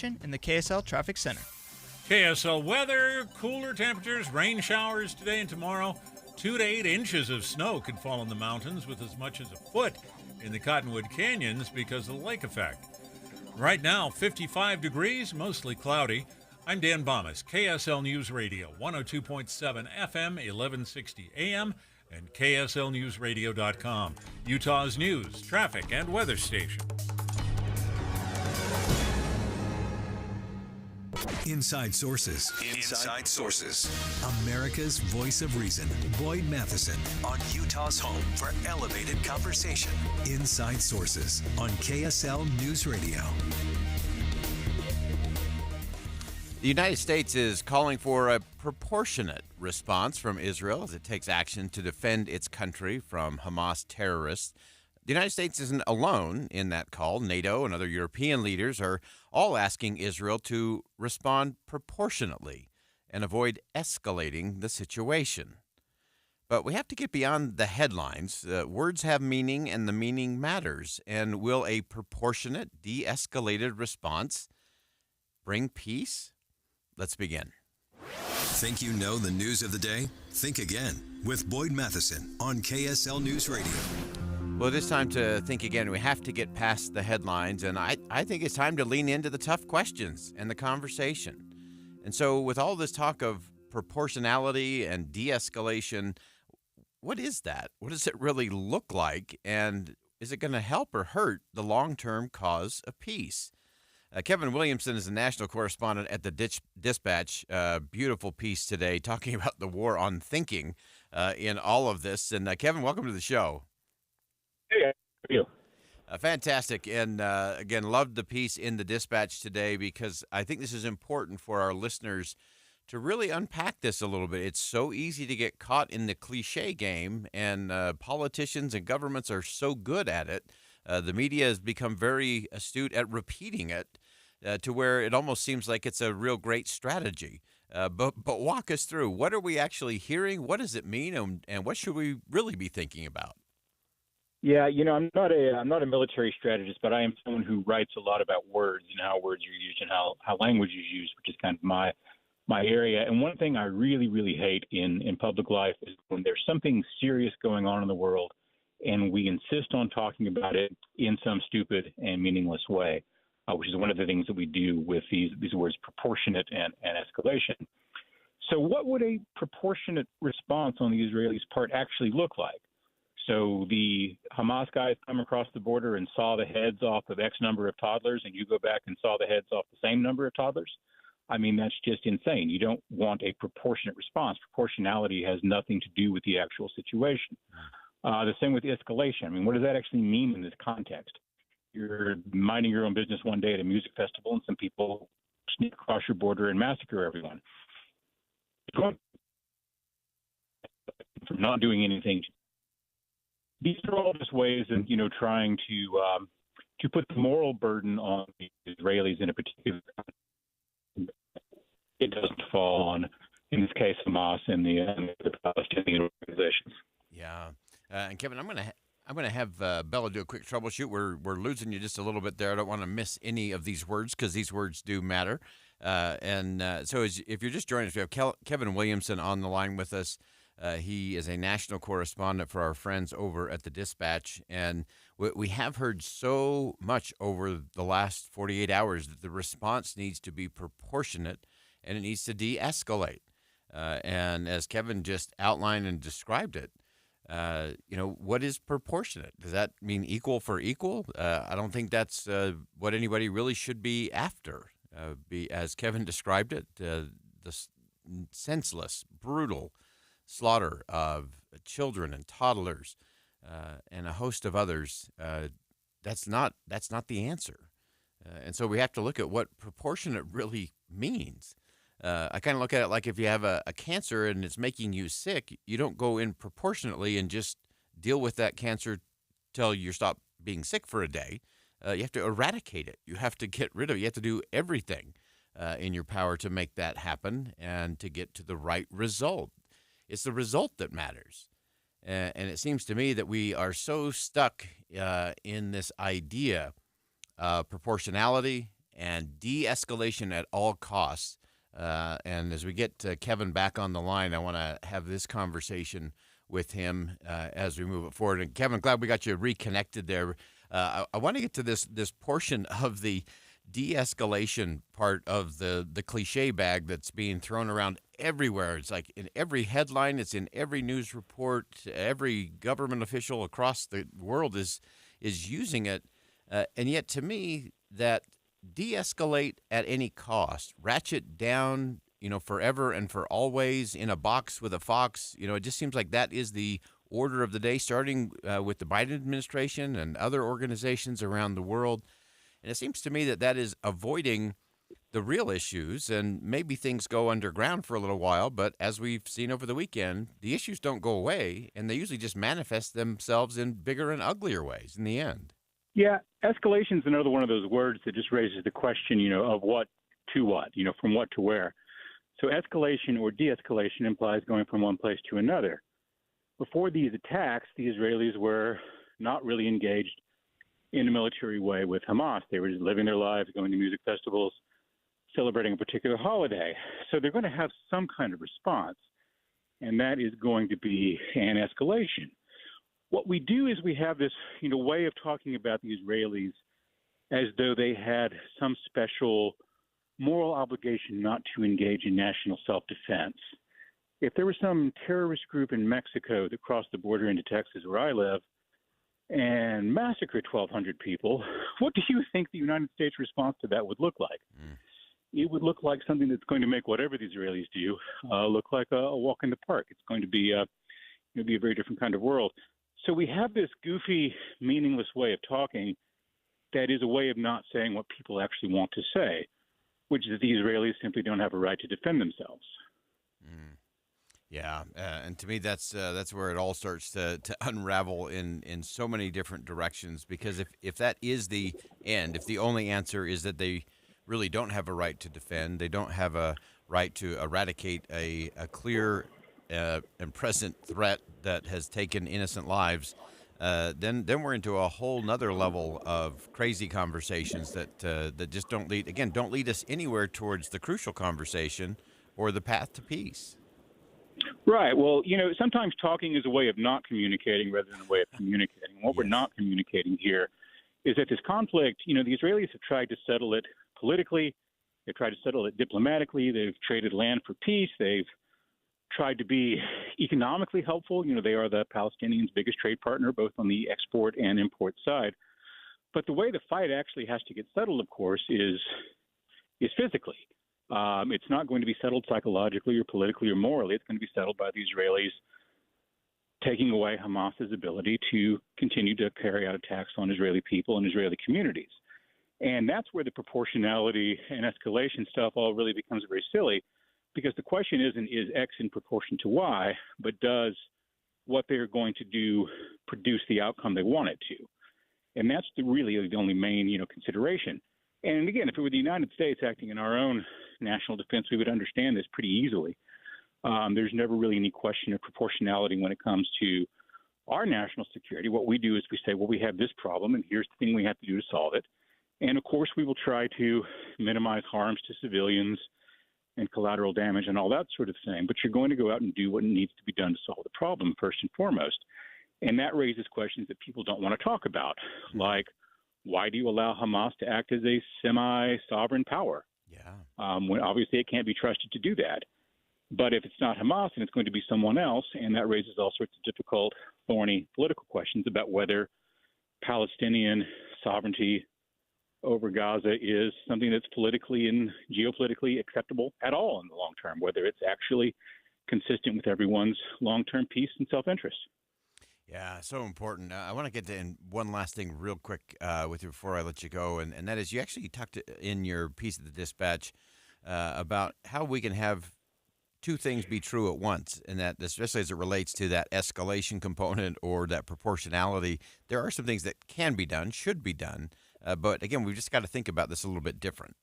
in the KSL Traffic Center. KSL weather, cooler temperatures, rain showers today and tomorrow. 2 to 8 inches of snow could fall in the mountains with as much as a foot in the Cottonwood Canyons because of the lake effect. Right now, 55 degrees, mostly cloudy. I'm Dan Bomas, KSL News Radio, 102.7 FM, 1160 AM, and KSLNewsRadio.com, Utah's news, traffic, and weather station. Inside Sources. Inside Sources. America's voice of reason. Boyd Matheson On Utah's home for elevated conversation. Inside Sources on KSL News Radio. The United States is calling for a proportionate response from Israel as it takes action to defend its country from Hamas terrorists. The United States isn't alone in that call. NATO and other European leaders are all asking Israel to respond proportionately and avoid escalating the situation. But we have to get beyond the headlines. Words have meaning, and the meaning matters. And will a proportionate, de-escalated response bring peace? Let's begin. Think you know the news of the day? Think again with Boyd Matheson on KSL News Radio. Well, it is time to think again. We have to get past the headlines, and I think it's time to lean into the tough questions and the conversation. And so with all this talk of proportionality and de-escalation, what is that? What does it really look like? And is it going to help or hurt the long-term cause of peace? Kevin Williamson is a national correspondent at the Dispatch. Beautiful piece today talking about the war on thinking in all of this. And Kevin, welcome to the show. Hey, how are you? Fantastic. And again, loved the piece in the Dispatch today because I think this is important for our listeners to really unpack this a little bit. It's so easy to get caught in the cliche game, and politicians and governments are so good at it. The media has become very astute at repeating it to where it almost seems like it's a real great strategy. But walk us through. What are we actually hearing? What does it mean? And what should we really be thinking about? Yeah, I'm not a military strategist, but I am someone who writes a lot about words and how words are used and how language is used, which is kind of my area. And one thing I really, really hate in public life is when there's something serious going on in the world and we insist on talking about it in some stupid and meaningless way, which is one of the things that we do with these words proportionate and escalation. So what would a proportionate response on the Israelis' part actually look like? So the Hamas guys come across the border and saw the heads off of X number of toddlers, and you go back and saw the heads off the same number of toddlers? I mean, that's just insane. You don't want a proportionate response. Proportionality has nothing to do with the actual situation. The same with escalation. I mean, what does that actually mean in this context? You're minding your own business one day at a music festival, and some people sneak across your border and massacre everyone. From not doing anything. These are all just ways of, trying to put the moral burden on the Israelis in a particular country. It doesn't fall on, in this case, Hamas and the Palestinian organizations. Yeah, and Kevin, I'm gonna have Bella do a quick troubleshoot. We're losing you just a little bit there. I don't want to miss any of these words because these words do matter. So if you're just joining us, we have Kevin Williamson on the line with us. He is a national correspondent for our friends over at the Dispatch, and we have heard so much over the last 48 hours that the response needs to be proportionate and it needs to de-escalate. And as Kevin just outlined and described it, what is proportionate? Does that mean equal for equal? I don't think that's what anybody really should be after. As Kevin described it, the senseless, brutal slaughter of children and toddlers and a host of others, that's not the answer. And so we have to look at what proportionate really means. I kind of look at it like if you have a cancer and it's making you sick, you don't go in proportionately and just deal with that cancer till you stop being sick for a day. You have to eradicate it. You have to get rid of it. You have to do everything in your power to make that happen and to get to the right result. It's the result that matters. And it seems to me that we are so stuck in this idea of proportionality and de-escalation at all costs. And as we get Kevin back on the line, I want to have this conversation with him as we move it forward. And Kevin, glad we got you reconnected there. I want to get to this portion of the de-escalation part of the cliche bag that's being thrown around everywhere. It's like in every headline, it's in every news report, every government official across the world is using it. And yet to me, that de-escalate at any cost, ratchet down, forever and for always in a box with a fox, it just seems like that is the order of the day, starting with the Biden administration and other organizations around the world. And it seems to me that is avoiding the real issues, and maybe things go underground for a little while, but as we've seen over the weekend, the issues don't go away, and they usually just manifest themselves in bigger and uglier ways in the end. Yeah, escalation is another one of those words that just raises the question, of what to what, from what to where. So escalation or de-escalation implies going from one place to another. Before these attacks, the Israelis were not really engaged in a military way with Hamas. They were just living their lives, going to music festivals, celebrating a particular holiday. So they're going to have some kind of response, and that is going to be an escalation. What we do is we have this, way of talking about the Israelis as though they had some special moral obligation not to engage in national self-defense. If there was some terrorist group in Mexico that crossed the border into Texas, where I live, and massacred 1,200 people, what do you think the United States response to that would look like? It would look like something that's going to make whatever the Israelis do look like a walk in the park. It's going to be a very different kind of world. So we have this goofy, meaningless way of talking that is a way of not saying what people actually want to say, which is that the Israelis simply don't have a right to defend themselves. Yeah, and to me, that's where it all starts to unravel in so many different directions. Because if that is the end, if the only answer is that they really don't have a right to defend, they don't have a right to eradicate a clear and present threat that has taken innocent lives, then we're into a whole nother level of crazy conversations that just don't lead us anywhere towards the crucial conversation or the path to peace. Right. Well, sometimes talking is a way of not communicating rather than a way of communicating. What we're not communicating here is that this conflict, the Israelis have tried to settle it politically. They've tried to settle it diplomatically. They've traded land for peace. They've tried to be economically helpful. They are the Palestinians' biggest trade partner, both on the export and import side. But the way the fight actually has to get settled, of course, is physically. It's not going to be settled psychologically or politically or morally. It's going to be settled by the Israelis taking away Hamas's ability to continue to carry out attacks on Israeli people and Israeli communities. And that's where the proportionality and escalation stuff all really becomes very silly, because the question isn't is X in proportion to Y, but does what they're going to do produce the outcome they want it to? And that's really the only main, consideration. And again, if it were the United States acting in our own national defense, we would understand this pretty easily. There's never really any question of proportionality when it comes to our national security. What we do is we say, well, we have this problem, and here's the thing we have to do to solve it. And, of course, we will try to minimize harms to civilians and collateral damage and all that sort of thing. But you're going to go out and do what needs to be done to solve the problem first and foremost. And that raises questions that people don't want to talk about, like, why do you allow Hamas to act as a semi-sovereign power? When obviously it can't be trusted to do that. But if it's not Hamas and it's going to be someone else, and that raises all sorts of difficult, thorny political questions about whether Palestinian sovereignty over Gaza is something that's politically and geopolitically acceptable at all in the long term, whether it's actually consistent with everyone's long-term peace and self-interest. Yeah, so important. I want to get to one last thing real quick with you before I let you go, and that is you actually talked in your piece of the Dispatch about how we can have two things be true at once, and that especially as it relates to that escalation component or that proportionality, there are some things that can be done, should be done, but again, we've just got to think about this a little bit different.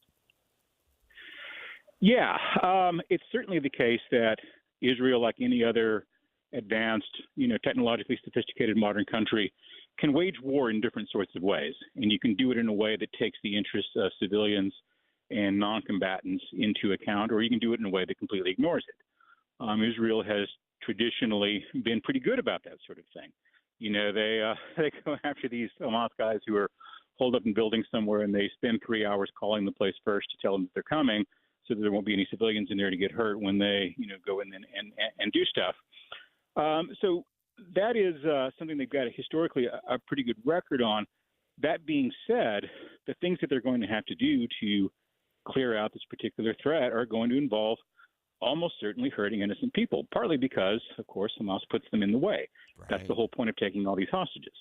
Yeah, it's certainly the case that Israel, like any other advanced, technologically sophisticated modern country, can wage war in different sorts of ways. And you can do it in a way that takes the interests of civilians and non-combatants into account, or you can do it in a way that completely ignores it. Israel has traditionally been pretty good about that sort of thing. You know, they go after these Hamas guys who are holed up in buildings somewhere, and they spend 3 hours calling the place first to tell them that they're coming, so that there won't be any civilians in there to get hurt when they, go in and do stuff. So that is something they've got historically a pretty good record on. That being said, the things that they're going to have to do to clear out this particular threat are going to involve almost certainly hurting innocent people, partly because, of course, Hamas puts them in the way. Right. That's the whole point of taking all these hostages.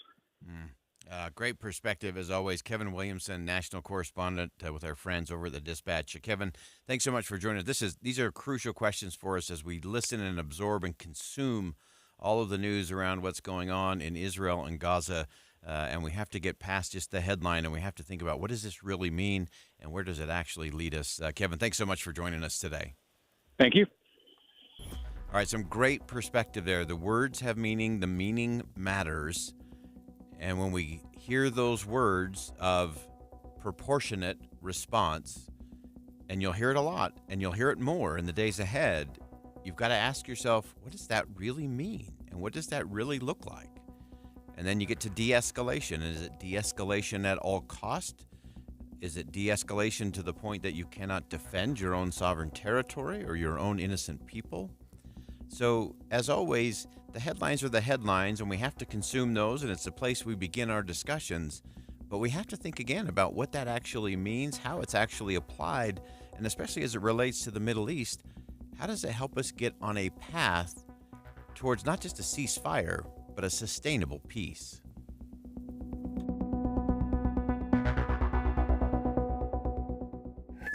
Great perspective, as always. Kevin Williamson, national correspondent with our friends over at the Dispatch. Kevin, thanks so much for joining us. These are crucial questions for us as we listen and absorb and consume all of the news around what's going on in Israel and Gaza. And we have to get past just the headline, and we have to think about what does this really mean and where does it actually lead us. Kevin, thanks so much for joining us today. Thank you. All right, some great perspective there. The words have meaning. The meaning matters. And when we hear those words of proportionate response, and you'll hear it a lot, and you'll hear it more in the days ahead, you've got to ask yourself, what does that really mean? And what does that really look like? And then you get to de-escalation. Is it de-escalation at all cost? Is it de-escalation to the point that you cannot defend your own sovereign territory or your own innocent people? So, as always, the headlines are the headlines, and we have to consume those, and it's the place we begin our discussions. But we have to think again about what that actually means, how it's actually applied, and especially as it relates to the Middle East, how does it help us get on a path towards not just a ceasefire, but a sustainable peace?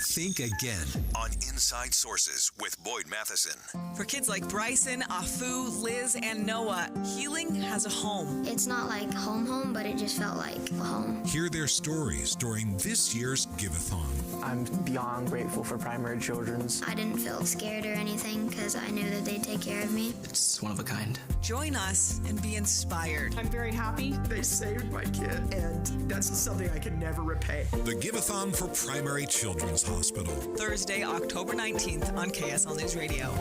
Think again on Inside Sources with Boyd Matheson. For kids like Bryson, Afu, Liz, and Noah, healing has a home. It's not like home, but it just felt like a home. Hear their stories during this year's Give-a-thon. I'm beyond grateful for Primary Children's. I didn't feel scared or anything because I knew that they'd take care of me. It's one of a kind. Join us and be inspired. I'm very happy. They saved my kid, and that's something I can never repay. The Give-a-thon for Primary Children's Hospital. Thursday, October 19th on KSL News Radio.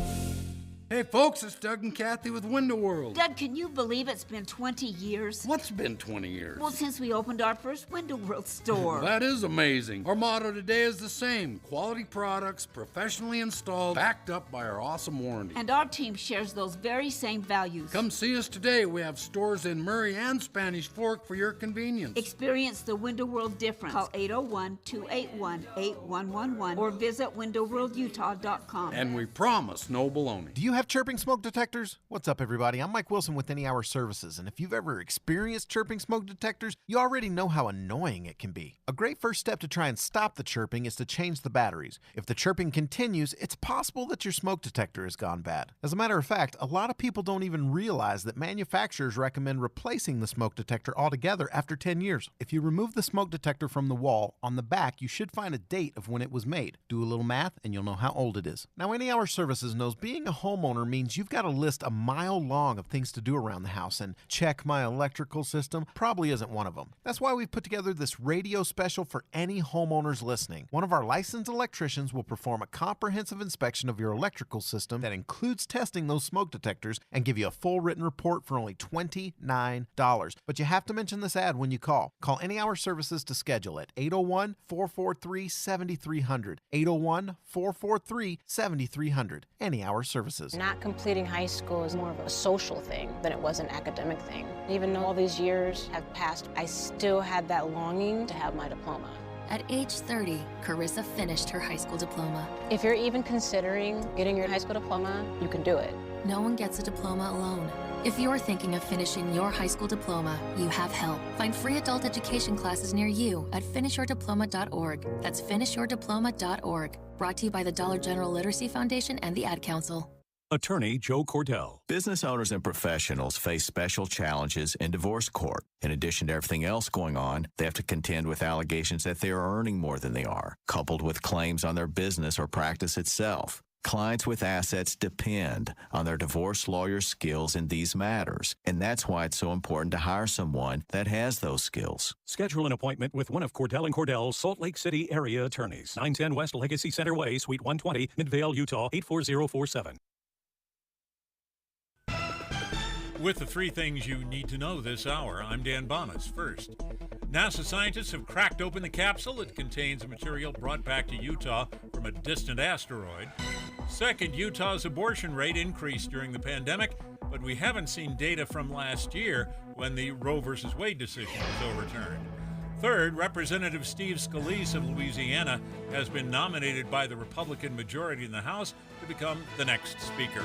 Hey folks, it's Doug and Kathy with Window World. Doug, can you believe it's been 20 years? What's been 20 years? Well, since we opened our first Window World store. That is amazing. Our motto today is the same: quality products, professionally installed, backed up by our awesome warranty. And our team shares those very same values. Come see us today. We have stores in Murray and Spanish Fork for your convenience. Experience the Window World difference. Call 801-281-8111 or visit windowworldutah.com. And we promise no baloney. Do you have chirping smoke detectors? What's up, everybody? I'm Mike Wilson with Any Hour Services, and if you've ever experienced chirping smoke detectors, you already know how annoying it can be. A great first step to try and stop the chirping is to change the batteries. If the chirping continues, it's possible that your smoke detector has gone bad. As a matter of fact, a lot of people don't even realize that manufacturers recommend replacing the smoke detector altogether after 10 years. If you remove the smoke detector from the wall, on the back you should find a date of when it was made. Do a little math and you'll know how old it is. Now, Any Hour Services knows being a homeowner means you've got a list a mile long of things to do around the house, and check my electrical system probably isn't one of them. That's why we've put together this radio special for any homeowners listening. One of our licensed electricians will perform a comprehensive inspection of your electrical system that includes testing those smoke detectors and give you a full written report for only $29. But you have to mention this ad when you call. Call Any Hour Services to schedule at 801-443-7300. 801-443-7300. Any Hour Services. Not completing high school is more of a social thing than it was an academic thing. Even though all these years have passed, I still had that longing to have my diploma. At age 30, Carissa finished her high school diploma. If you're even considering getting your high school diploma, you can do it. No one gets a diploma alone. If you're thinking of finishing your high school diploma, you have help. Find free adult education classes near you at finishyourdiploma.org. That's finishyourdiploma.org. Brought to you by the Dollar General Literacy Foundation and the Ad Council. Attorney Joe Cordell. Business owners and professionals face special challenges in divorce court. In addition to everything else going on, they have to contend with allegations that they are earning more than they are, coupled with claims on their business or practice itself. Clients with assets depend on their divorce lawyer's skills in these matters, and that's why it's so important to hire someone that has those skills. Schedule an appointment with one of Cordell & Cordell's Salt Lake City area attorneys. 910 West Legacy Center Way, Suite 120, Midvale, Utah, 84047. With the three things you need to know this hour, I'm Dan Bonas. First, NASA scientists have cracked open the capsule that contains a material brought back to Utah from a distant asteroid. Second, Utah's abortion rate increased during the pandemic, but we haven't seen data from last year when the Roe v. Wade decision was overturned. Third, Representative Steve Scalise of Louisiana has been nominated by the Republican majority in the House to become the next Speaker.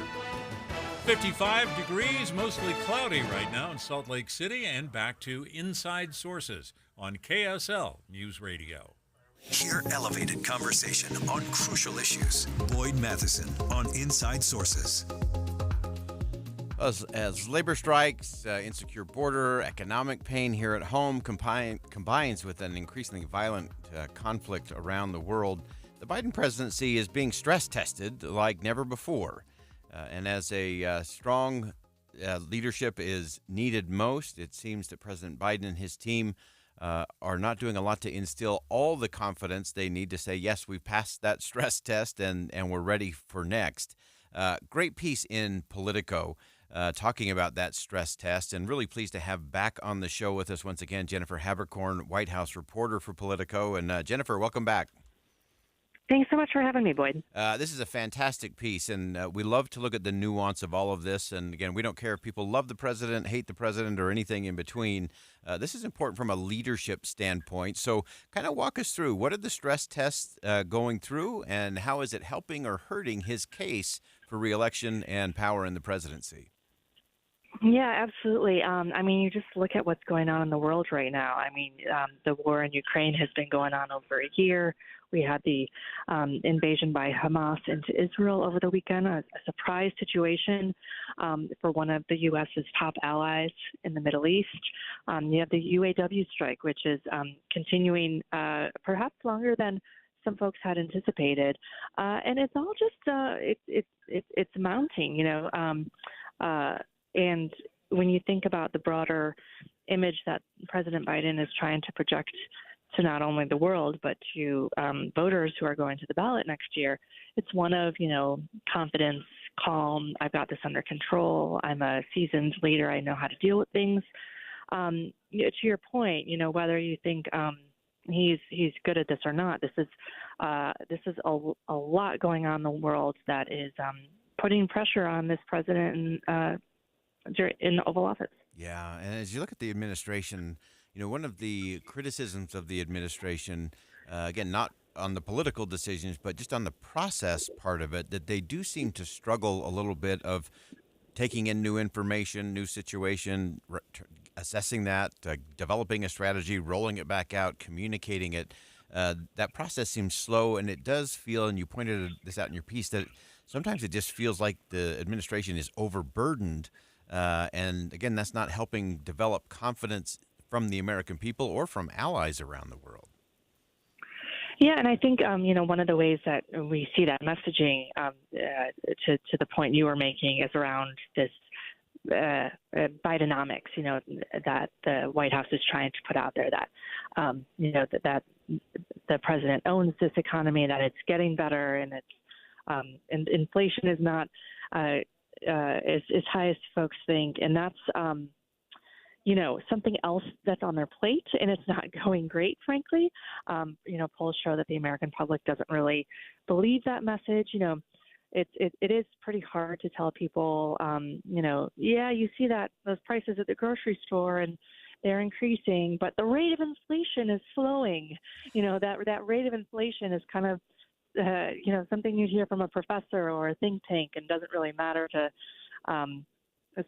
55 degrees, mostly cloudy right now in Salt Lake City, and back to Inside Sources on KSL News Radio. Hear elevated conversation on crucial issues. Boyd Matheson on Inside Sources. As labor strikes, insecure border, economic pain here at home combines with an increasingly violent conflict around the world, the Biden presidency is being stress tested like never before. And as a strong leadership is needed most, it seems that President Biden and his team are not doing a lot to instill all the confidence they need to say, yes, we've passed that stress test and we're ready for next. Great piece in Politico talking about that stress test, and really pleased to have back on the show with us once again Jennifer Haberkorn, White House reporter for Politico. And Jennifer, welcome back. Thanks so much for having me, Boyd. This is a fantastic piece, and we love to look at the nuance of all of this. And again, we don't care if people love the president, hate the president, or anything in between. This is important from a leadership standpoint. So kind of walk us through, what are the stress tests going through, and how is it helping or hurting his case for re-election and power in the presidency? Yeah, absolutely. I mean, you just look at what's going on in the world right now. I mean, the war in Ukraine has been going on over a year. We had the invasion by Hamas into Israel over the weekend, a surprise situation for one of the U.S.'s top allies in the Middle East. You have the UAW strike, which is continuing perhaps longer than some folks had anticipated, and it's all just it's mounting, you know. And when you think about the broader image that President Biden is trying to project to not only the world, but to voters who are going to the ballot next year, it's one of, you know, confidence, calm, I've got this under control, I'm a seasoned leader, I know how to deal with things. To your point, you know, whether you think he's good at this or not, this is a lot going on in the world that is putting pressure on this president in the Oval Office. Yeah, and as you look at the administration, you know, one of the criticisms of the administration, again, not on the political decisions, but just on the process part of it, that they do seem to struggle a little bit of taking in new information, new situation, assessing that, developing a strategy, rolling it back out, communicating it. That process seems slow, and it does feel, and you pointed this out in your piece, that sometimes it just feels like the administration is overburdened. And again, that's not helping develop confidence from the American people or from allies around the world. Yeah, and I think you know, one of the ways that we see that messaging to the point you were making is around this Bidenomics. You know, that the White House is trying to put out there that you know, that the president owns this economy, that it's getting better, and it's and inflation is not as high as folks think, and that's you know, something else that's on their plate, and it's not going great, frankly. You know, polls show that the American public doesn't really believe that message. You know, it is pretty hard to tell people, you know, yeah, you see that those prices at the grocery store and they're increasing, but the rate of inflation is slowing. You know, that rate of inflation is kind of you know, something you'd hear from a professor or a think tank, and doesn't really matter to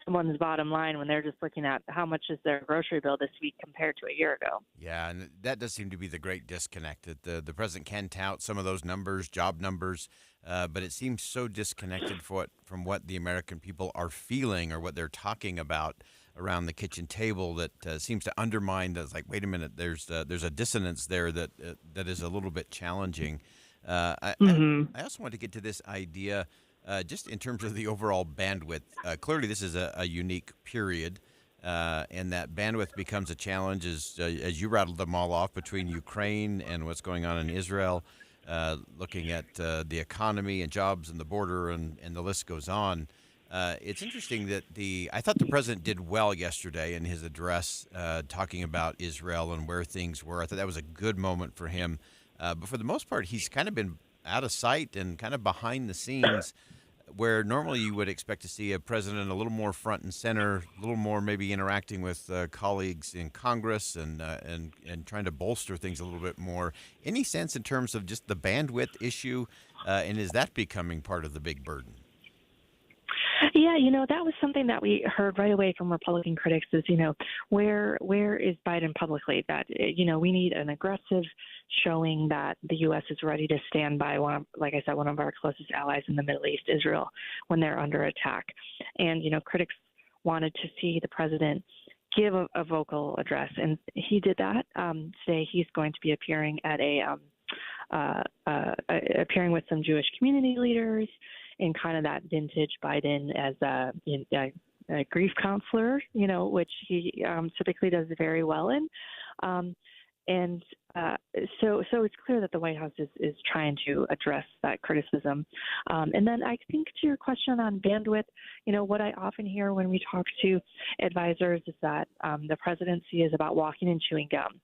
someone's bottom line when they're just looking at how much is their grocery bill this week compared to a year ago. Yeah, and that does seem to be the great disconnect. That the president can tout some of those numbers, job numbers, but it seems so disconnected from what the American people are feeling or what they're talking about around the kitchen table, that seems to undermine that. Like, wait a minute, there's a dissonance there that is a little bit challenging. I also want to get to this idea just in terms of the overall bandwidth. Clearly, this is a unique period, and that bandwidth becomes a challenge as you rattled them all off between Ukraine and what's going on in Israel, looking at the economy and jobs and the border, and the list goes on. It's interesting that I thought the president did well yesterday in his address, talking about Israel and where things were. I thought that was a good moment for him. But for the most part, he's kind of been out of sight and kind of behind the scenes, where normally you would expect to see a president a little more front and center, a little more maybe interacting with colleagues in Congress and trying to bolster things a little bit more. Any sense in terms of just the bandwidth issue, and is that becoming part of the big burden? Yeah, that was something that we heard right away from Republican critics is, where is Biden publicly? That, we need an aggressive showing that the U.S. is ready to stand by, one of our closest allies in the Middle East, Israel, when they're under attack. And, critics wanted to see the president give a vocal address, and he did that. Today he's going to be appearing at appearing with some Jewish community leaders in kind of that vintage Biden as a grief counselor, which he typically does very well in. So it's clear that the White House is trying to address that criticism. And then I think to your question on bandwidth, what I often hear when we talk to advisors is that the presidency is about walking and chewing gum.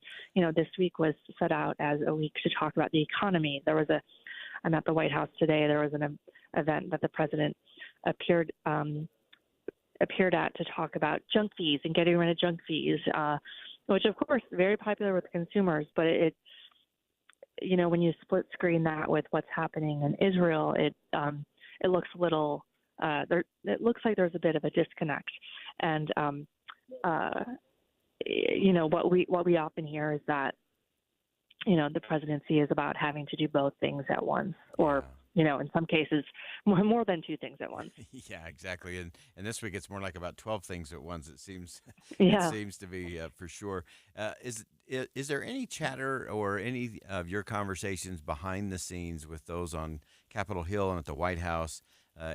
This week was set out as a week to talk about the economy. I'm at the White House today. There was an event that the president appeared at to talk about junk fees and getting rid of junk fees, which of course very popular with consumers. But it when you split screen that with what's happening in Israel, it looks a little it looks like there's a bit of a disconnect. And what we often hear is that the presidency is about having to do both things at once, or in some cases, more than two things at once. Yeah, exactly. And this week it's more like about 12 things at once. It seems. Yeah. It seems to be for sure. Is there any chatter or any of your conversations behind the scenes with those on Capitol Hill and at the White House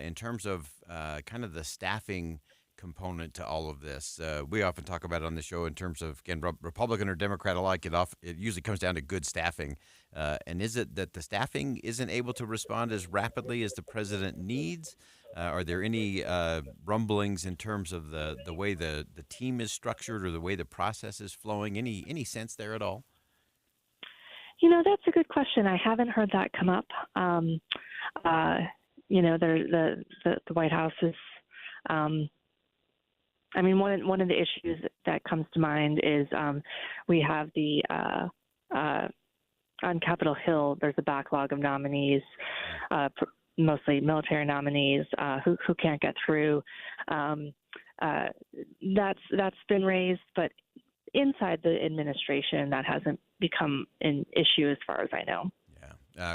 in terms of kind of the staffing component to all of this? We often talk about it on the show in terms of, again, Republican or Democrat alike. It usually comes down to good staffing. And is it that the staffing isn't able to respond as rapidly as the president needs? Are there any rumblings in terms of the way the team is structured or the way the process is flowing? Any sense there at all? That's a good question. I haven't heard that come up. The White House is. One of the issues that comes to mind is we have on Capitol Hill, there's a backlog of nominees, mostly military nominees who can't get through. That's been raised, but inside the administration, that hasn't become an issue as far as I know.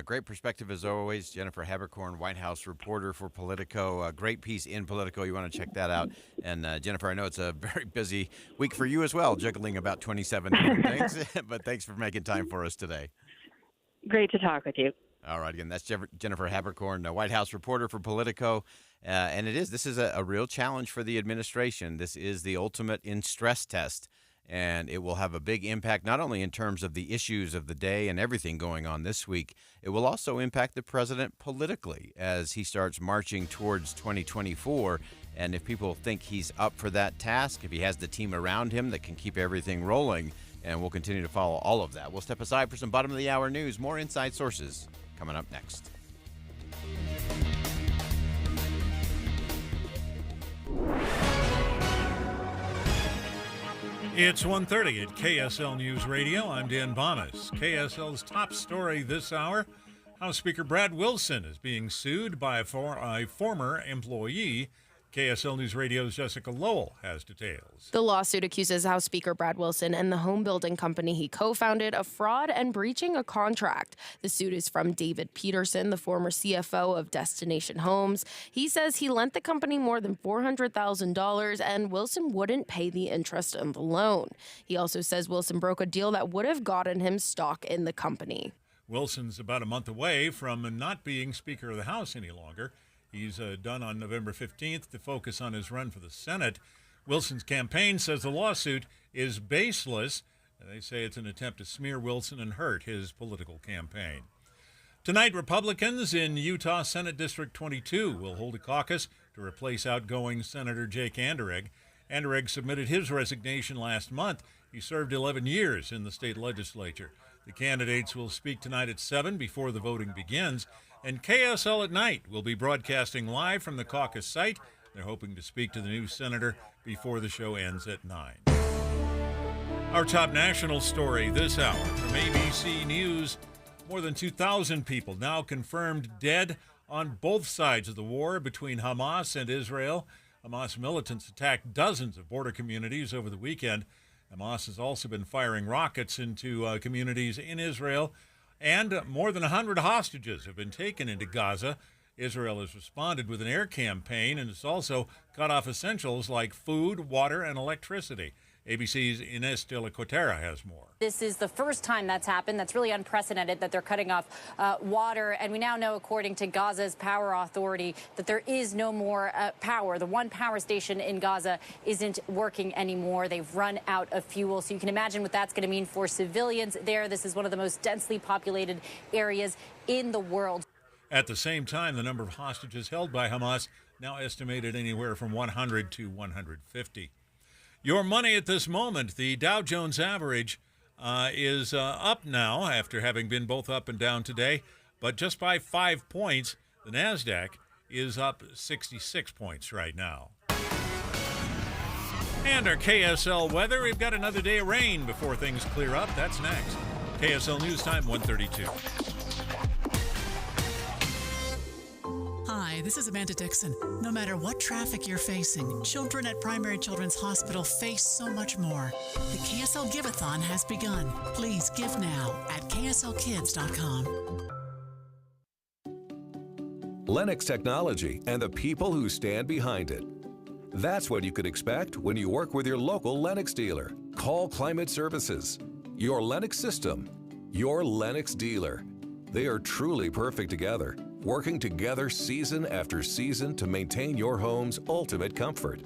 Great perspective as always. Jennifer Haberkorn, White House reporter for Politico. Great piece in Politico. You want to check that out. And Jennifer, I know it's a very busy week for you as well, juggling about 27 different things. But thanks for making time for us today. Great to talk with you. All right. Again, that's Jennifer Haberkorn, White House reporter for Politico. And this is a real challenge for the administration. This is the ultimate in stress test. And it will have a big impact, not only in terms of the issues of the day and everything going on this week, it will also impact the president politically as he starts marching towards 2024. And if people think he's up for that task, if he has the team around him that can keep everything rolling, and we'll continue to follow all of that. We'll step aside for some bottom of the hour news. More Inside Sources coming up next. It's 1:30 at KSL News Radio. I'm Dan Bonas. KSL's top story this hour: House Speaker Brad Wilson is being sued by a former employee. KSL News Radio's Jessica Lowell has details. The lawsuit accuses House Speaker Brad Wilson and the home building company he co-founded of fraud and breaching a contract. The suit is from David Peterson, the former CFO of Destination Homes. He says he lent the company more than $400,000 and Wilson wouldn't pay the interest on the loan. He also says Wilson broke a deal that would have gotten him stock in the company. Wilson's about a month away from not being Speaker of the House any longer. He's done on November 15th to focus on his run for the Senate. Wilson's campaign says the lawsuit is baseless. They say it's an attempt to smear Wilson and hurt his political campaign. Tonight, Republicans in Utah Senate District 22 will hold a caucus to replace outgoing Senator Jake Anderegg. Anderegg submitted his resignation last month. He served 11 years in the state legislature. The candidates will speak tonight at 7 before the voting begins, and KSL at Night will be broadcasting live from the caucus site. They're hoping to speak to the new senator before the show ends at 9. Our top national story this hour from ABC News. More than 2,000 people now confirmed dead on both sides of the war between Hamas and Israel. Hamas militants attacked dozens of border communities over the weekend. Hamas has also been firing rockets into communities in Israel, and more than 100 hostages have been taken into Gaza. Israel has responded with an air campaign and has also cut off essentials like food, water, and electricity. ABC's Ines de la Cuetara has more. This is the first time that's happened. That's really unprecedented that they're cutting off water. And we now know, according to Gaza's power authority, that there is no more power. The one power station in Gaza isn't working anymore. They've run out of fuel. So you can imagine what that's going to mean for civilians there. This is one of the most densely populated areas in the world. At the same time, the number of hostages held by Hamas now estimated anywhere from 100 to 150. Your money at this moment, the Dow Jones average is up now after having been both up and down today, but just by 5 points. The NASDAQ is up 66 points right now. And our KSL weather, we've got another day of rain before things clear up. That's next. KSL News Time, 1:32. Hi, this is Amanda Dixon. No matter what traffic you're facing, children at Primary Children's Hospital face so much more. The KSL Giveathon has begun. Please give now at kslkids.com. Lennox Technology and the people who stand behind it. That's what you could expect when you work with your local Lennox dealer. Call Climate Services. Your Lennox system. Your Lennox dealer. They are truly perfect together, working together season after season to maintain your home's ultimate comfort.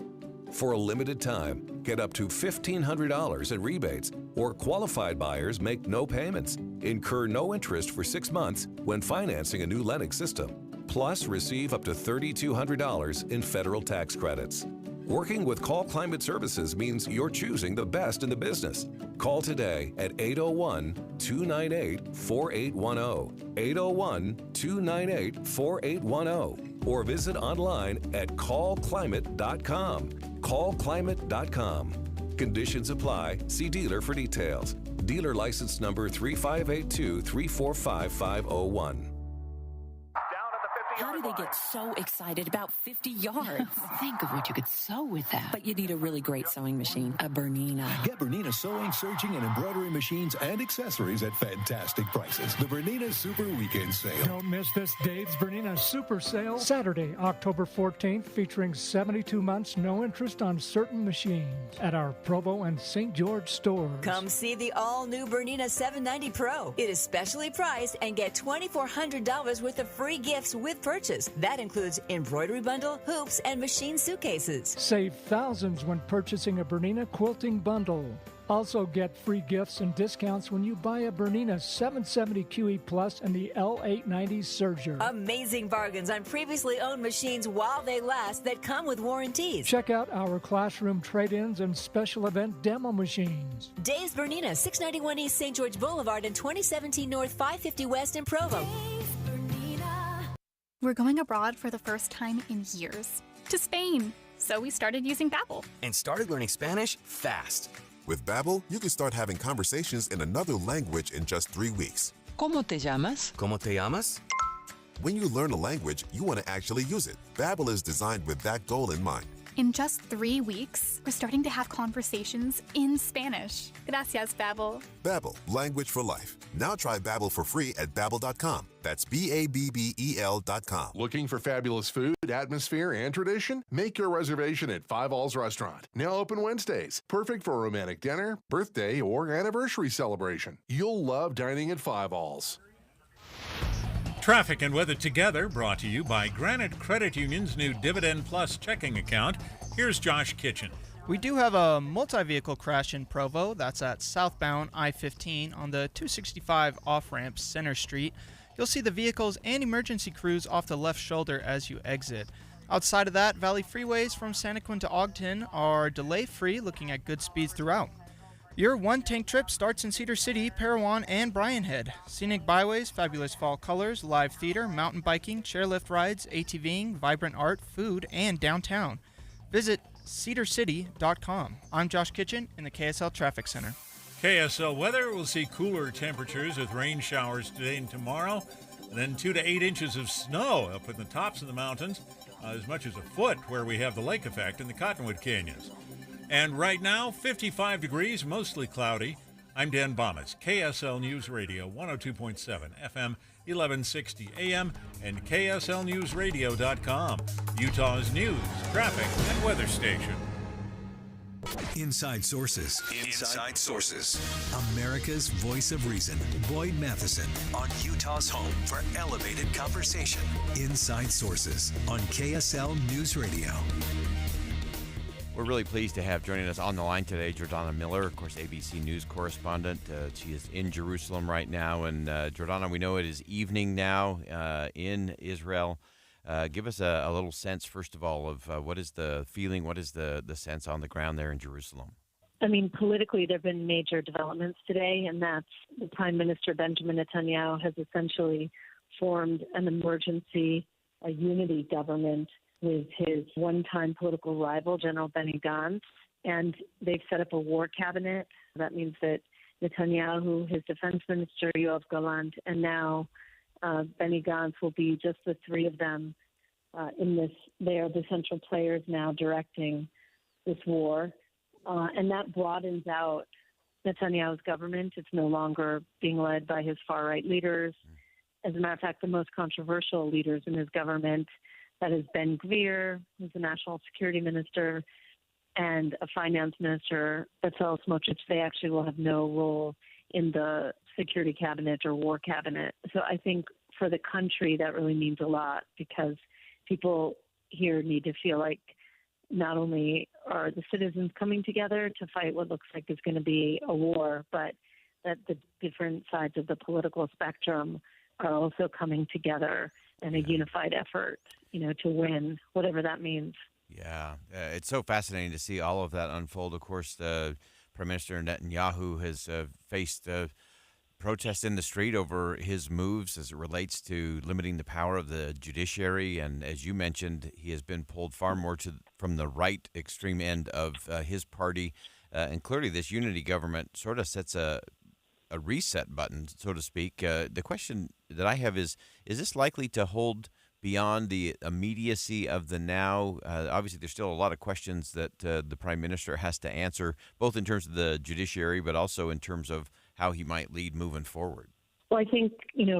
For a limited time, get up to $1,500 in rebates, or qualified buyers make no payments, incur no interest for 6 months when financing a new Lennox system, plus receive up to $3,200 in federal tax credits. Working with Call Climate Services means you're choosing the best in the business. Call today at 801-298-4810, 801-298-4810, or visit online at callclimate.com. Callclimate.com. Conditions apply. See dealer for details. Dealer license number 35823455501. How do they get so excited about 50 yards? Think of what you could sew with that. But you need a really great sewing machine, a Bernina. Get Bernina sewing, serging, and embroidery machines and accessories at fantastic prices. The Bernina Super Weekend Sale. Don't miss this Dave's Bernina Super Sale, Saturday, October 14th, featuring 72 months no interest on certain machines at our Provo and St. George stores. Come see the all-new Bernina 790 Pro. It is specially priced and get $2,400 worth of free gifts with purchase. That includes embroidery bundle, hoops, and machine suitcases. Save thousands when purchasing a Bernina quilting bundle. Also get free gifts and discounts when you buy a Bernina 770 QE Plus and the L890 Serger. Amazing bargains on previously owned machines while they last that come with warranties. Check out our classroom trade-ins and special event demo machines. Dave's Bernina, 691 East St. George Boulevard and 2017 North 550 West in Provo. We're going abroad for the first time in years, to Spain. So we started using Babbel. And started learning Spanish fast. With Babbel, you can start having conversations in another language in just 3 weeks. ¿Cómo te llamas? ¿Cómo te llamas? When you learn a language, you want to actually use it. Babbel is designed with that goal in mind. In just 3 weeks, we're starting to have conversations in Spanish. Gracias, Babbel. Babbel, language for life. Now try Babbel for free at Babbel.com. That's BABBEL.com. Looking for fabulous food, atmosphere, and tradition? Make your reservation at Five Alls Restaurant. Now open Wednesdays. Perfect for a romantic dinner, birthday, or anniversary celebration. You'll love dining at Five Alls. Traffic and weather together, brought to you by Granite Credit Union's new Dividend Plus checking account. Here's Josh Kitchen. We do have a multi-vehicle crash in Provo. That's at southbound I-15 on the 265 off-ramp Center Street. You'll see the vehicles and emergency crews off the left shoulder as you exit. Outside of that, Valley freeways from Santaquin to Ogden are delay-free, looking at good speeds throughout. Your one-tank trip starts in Cedar City, Parowan, and Bryan Head. Scenic byways, fabulous fall colors, live theater, mountain biking, chairlift rides, ATVing, vibrant art, food, and downtown. Visit cedarcity.com. I'm Josh Kitchen in the KSL Traffic Center. KSL weather, we'll see cooler temperatures with rain showers today and tomorrow. And then 2 to 8 inches of snow up in the tops of the mountains, as much as a foot where we have the lake effect in the Cottonwood Canyons. And right now, 55 degrees, mostly cloudy. I'm Dan Bomas, KSL News Radio, 102.7 FM, 1160 AM, and KSLNewsRadio.com, Utah's news, traffic, and weather station. Inside Sources. Inside Sources. America's voice of reason. Boyd Matheson. On Utah's home for elevated conversation. Inside Sources on KSL News Radio. We're really pleased to have joining us on the line today Jordana Miller, of course, ABC News correspondent. She is in Jerusalem right now. And Jordana, we know it is evening now in Israel. Give us a little sense, first of all, of what is the feeling, what is the sense on the ground there in Jerusalem? I mean, politically, there have been major developments today, and that's the Prime Minister Benjamin Netanyahu has essentially formed an emergency, a unity government with his one-time political rival, General Benny Gantz, and they've set up a war cabinet. That means that Netanyahu, his defense minister, Yoav Gallant, and now Benny Gantz will be just the three of them in this. They are the central players now directing this war. And that broadens out Netanyahu's government. It's no longer being led by his far-right leaders. As a matter of fact, the most controversial leaders in his government, that is Ben Gvir, who's the national security minister, and a finance minister, Bezalel Smotrich, they actually will have no role in the security cabinet or war cabinet. So I think for the country that really means a lot, because people here need to feel like not only are the citizens coming together to fight what looks like is going to be a war, but that the different sides of the political spectrum are also coming together in a unified effort, to win, whatever that means. Yeah, it's so fascinating to see all of that unfold. Of course, Prime Minister Netanyahu has faced protests in the street over his moves as it relates to limiting the power of the judiciary. And as you mentioned, he has been pulled far more from the right extreme end of his party. And clearly this unity government sort of sets a reset button, so to speak. The question that I have is this likely to hold beyond the immediacy of the now? Obviously, there's still a lot of questions that the Prime Minister has to answer, both in terms of the judiciary, but also in terms of how he might lead moving forward. Well, I think,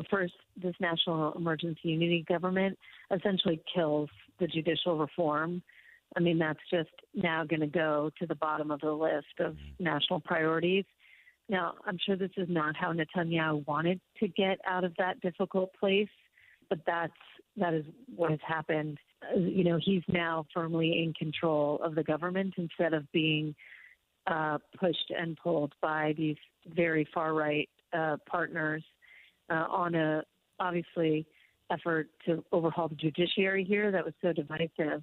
first, this National Emergency Unity Government essentially kills the judicial reform. I mean, that's just now going to go to the bottom of the list of national priorities. Now, I'm sure this is not how Netanyahu wanted to get out of that difficult place, but that is what has happened. He's now firmly in control of the government instead of being pushed and pulled by these very far-right partners on a, obviously, effort to overhaul the judiciary here that was so divisive.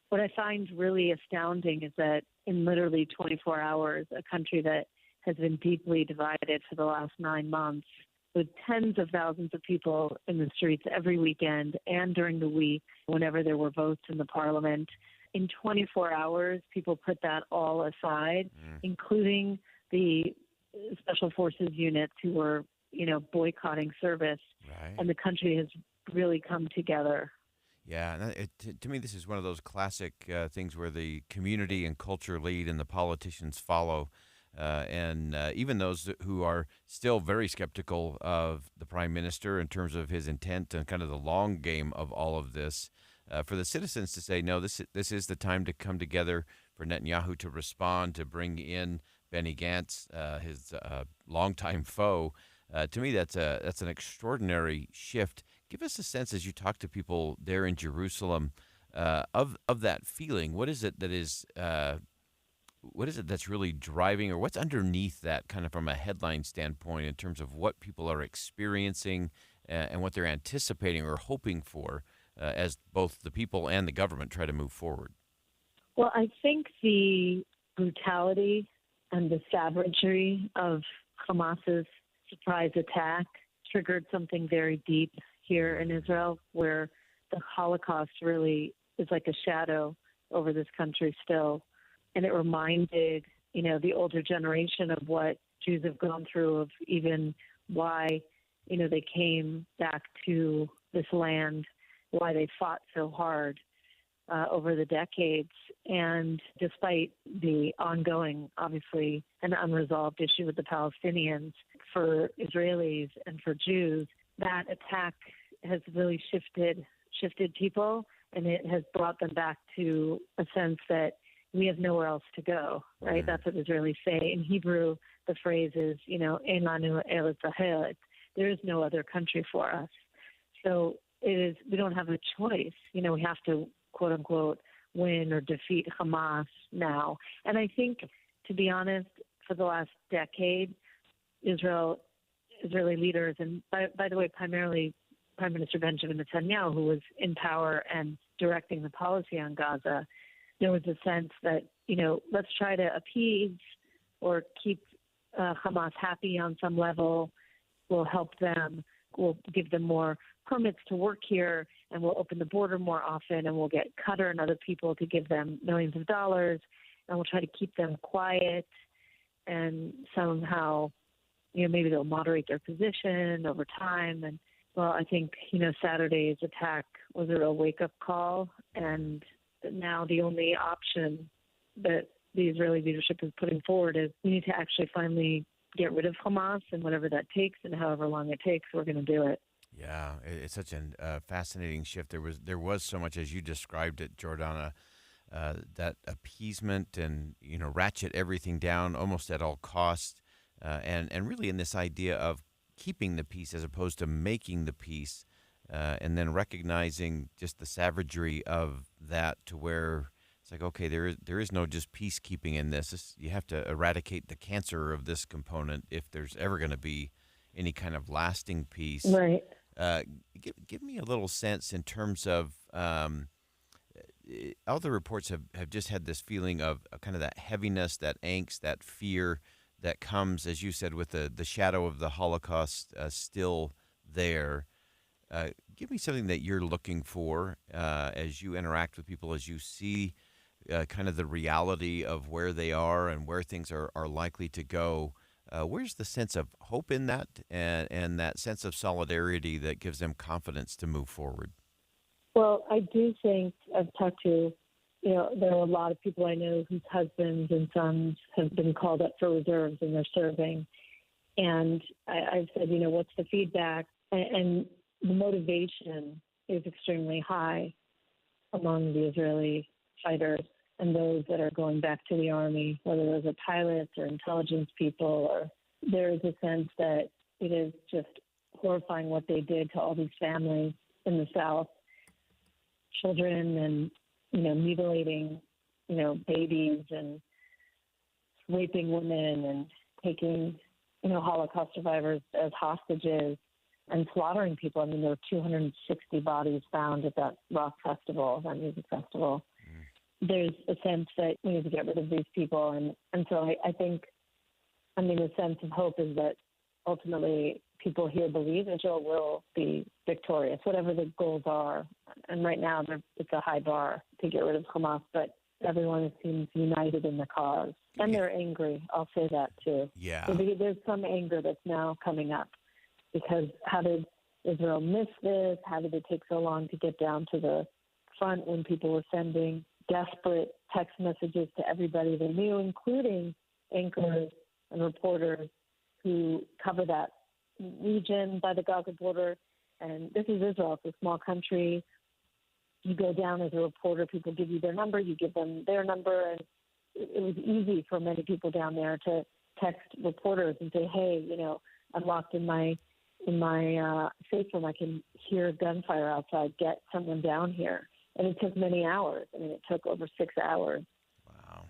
What I find really astounding is that in literally 24 hours, a country that has been deeply divided for the last 9 months, with tens of thousands of people in the streets every weekend and during the week whenever there were votes in the parliament. In 24 hours, people put that all aside, including the special forces units who were, boycotting service. Right. And the country has really come together. Yeah, to me, this is one of those classic things where the community and culture lead and the politicians follow. And even those who are still very skeptical of the Prime Minister in terms of his intent and kind of the long game of all of this, for the citizens to say, no, this is the time to come together, for Netanyahu to respond, to bring in Benny Gantz, his longtime foe. To me, that's an extraordinary shift, Give us a sense as you talk to people there in Jerusalem of that feeling. What is it that is what is it that's really driving, or what's underneath that, kind of from a headline standpoint, in terms of what people are experiencing and what they're anticipating or hoping for as both the people and the government try to move forward? Well, I think the brutality and the savagery of Hamas's surprise attack triggered something very deep here in Israel, where the Holocaust really is like a shadow over this country still. And it reminded, the older generation of what Jews have gone through, of even why, they came back to this land, why they fought so hard over the decades. And despite the ongoing, obviously, and unresolved issue with the Palestinians, for Israelis and for Jews, that attack has really shifted people, and it has brought them back to a sense that we have nowhere else to go, right? That's what Israelis say. In Hebrew, the phrase is, Ein lanu eretz acher. There is no other country for us. So we don't have a choice. We have to, quote unquote, win or defeat Hamas now. And I think, to be honest, for the last decade, Israeli leaders, and by the way, primarily Prime Minister Benjamin Netanyahu, who was in power and directing the policy on Gaza, there was a sense that, let's try to appease or keep Hamas happy on some level. We'll help them. We'll give them more permits to work here, and we'll open the border more often, and we'll get Qatar and other people to give them millions of dollars, and we'll try to keep them quiet, and somehow, maybe they'll moderate their position over time. And, well, I think, Saturday's attack was a real wake-up call, and now the only option that the Israeli leadership is putting forward is we need to actually finally get rid of Hamas, and whatever that takes and however long it takes, we're going to do it. Yeah, it's such a fascinating shift. There was so much, as you described it, Jordana, that appeasement and, ratchet everything down almost at all costs, and really in this idea of keeping the peace as opposed to making the peace, and then recognizing just the savagery of that, to where it's like, okay, there is no just peacekeeping in this. You have to eradicate the cancer of this component if there's ever going to be any kind of lasting peace. Right. Give me a little sense in terms of all the reports have just had this feeling of kind of that heaviness, that angst, that fear that comes, as you said, with the shadow of the Holocaust still there. Give me something that you're looking for as you interact with people, as you see kind of the reality of where they are and where things are likely to go. Where's the sense of hope in that, and that sense of solidarity that gives them confidence to move forward? Well, I do think I've talked to, there are a lot of people I know whose husbands and sons have been called up for reserves and they're serving. And I've said, what's the feedback? And the motivation is extremely high among the Israeli fighters and those that are going back to the army, whether those are pilots or intelligence people. Or there is a sense that it is just horrifying what they did to all these families in the South, children, and mutilating babies and raping women and taking Holocaust survivors as hostages and slaughtering people. I mean, there were 260 bodies found at that rock festival, that music festival. There's a sense that we need to get rid of these people. And so I think, the sense of hope is that ultimately people here believe Israel will be victorious, whatever the goals are. And right now it's a high bar to get rid of Hamas, but everyone seems united in the cause. And they're angry. I'll say that too. Yeah. So there's some anger that's now coming up, because how did Israel miss this? How did it take so long to get down to the front when people were sending desperate text messages to everybody they knew, including anchors and reporters who cover that region by the Gaza border? And this is Israel. It's a small country. You go down as a reporter, people give you their number, you give them their number, and it was easy for many people down there to text reporters and say, hey, I'm locked in my in my safe room, I can hear gunfire outside. Get someone down here. And it took many hours. I mean, it took over 6 hours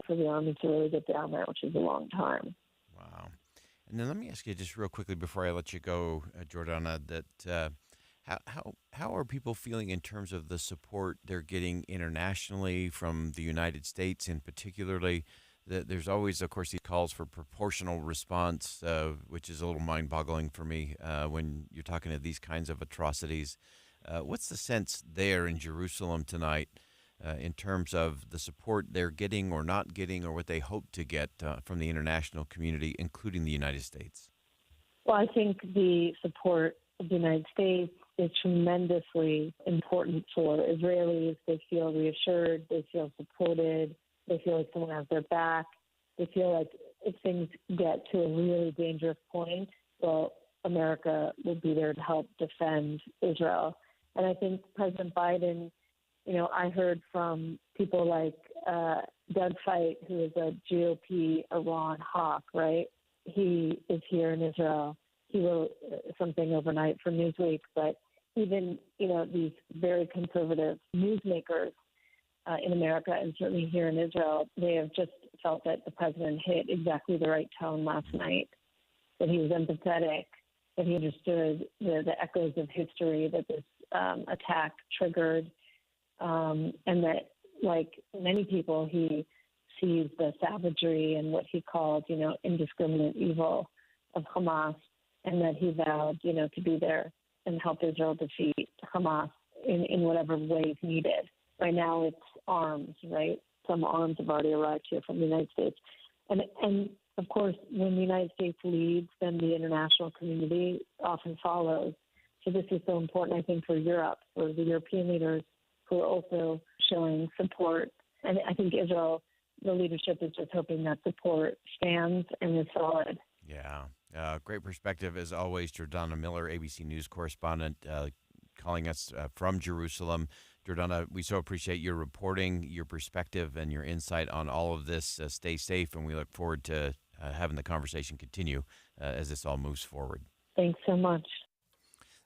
for the Army to really get down there, which is a long time. Wow. And then let me ask you just real quickly before I let you go, Jordana, that how are people feeling in terms of the support they're getting internationally from the United States, in particularly? There's always, of course, these calls for proportional response, which is a little mind-boggling for me when you're talking to these kinds of atrocities. What's the sense there in Jerusalem tonight in terms of the support they're getting or not getting, or what they hope to get from the international community, including the United States? Well, I think the support of the United States is tremendously important for Israelis. They feel reassured. They feel supported. They feel like someone has their back. They feel like if things get to a really dangerous point, well, America will be there to help defend Israel. And I think President Biden, I heard from people like Doug Feit, who is a GOP Iran hawk, right? He is here in Israel. He wrote something overnight for Newsweek, but even, these very conservative newsmakers in America and certainly here in Israel, they have just felt that the president hit exactly the right tone last night, that he was empathetic, that he understood the echoes of history that this attack triggered, and that, like many people, he sees the savagery and what he called, indiscriminate evil of Hamas, and that he vowed, to be there and help Israel defeat Hamas in whatever ways needed. Right now it's arms, right? Some arms have already arrived here from the United States. And of course, when the United States leads, then the international community often follows. So this is so important, I think, for Europe, for the European leaders who are also showing support. And I think Israel, the leadership is just hoping that support stands and is solid. Yeah. Great perspective, as always. Jordana Miller, ABC News correspondent, calling us from Jerusalem. Jordana, we so appreciate your reporting, your perspective, and your insight on all of this. Stay safe, and we look forward to having the conversation continue as this all moves forward. Thanks so much.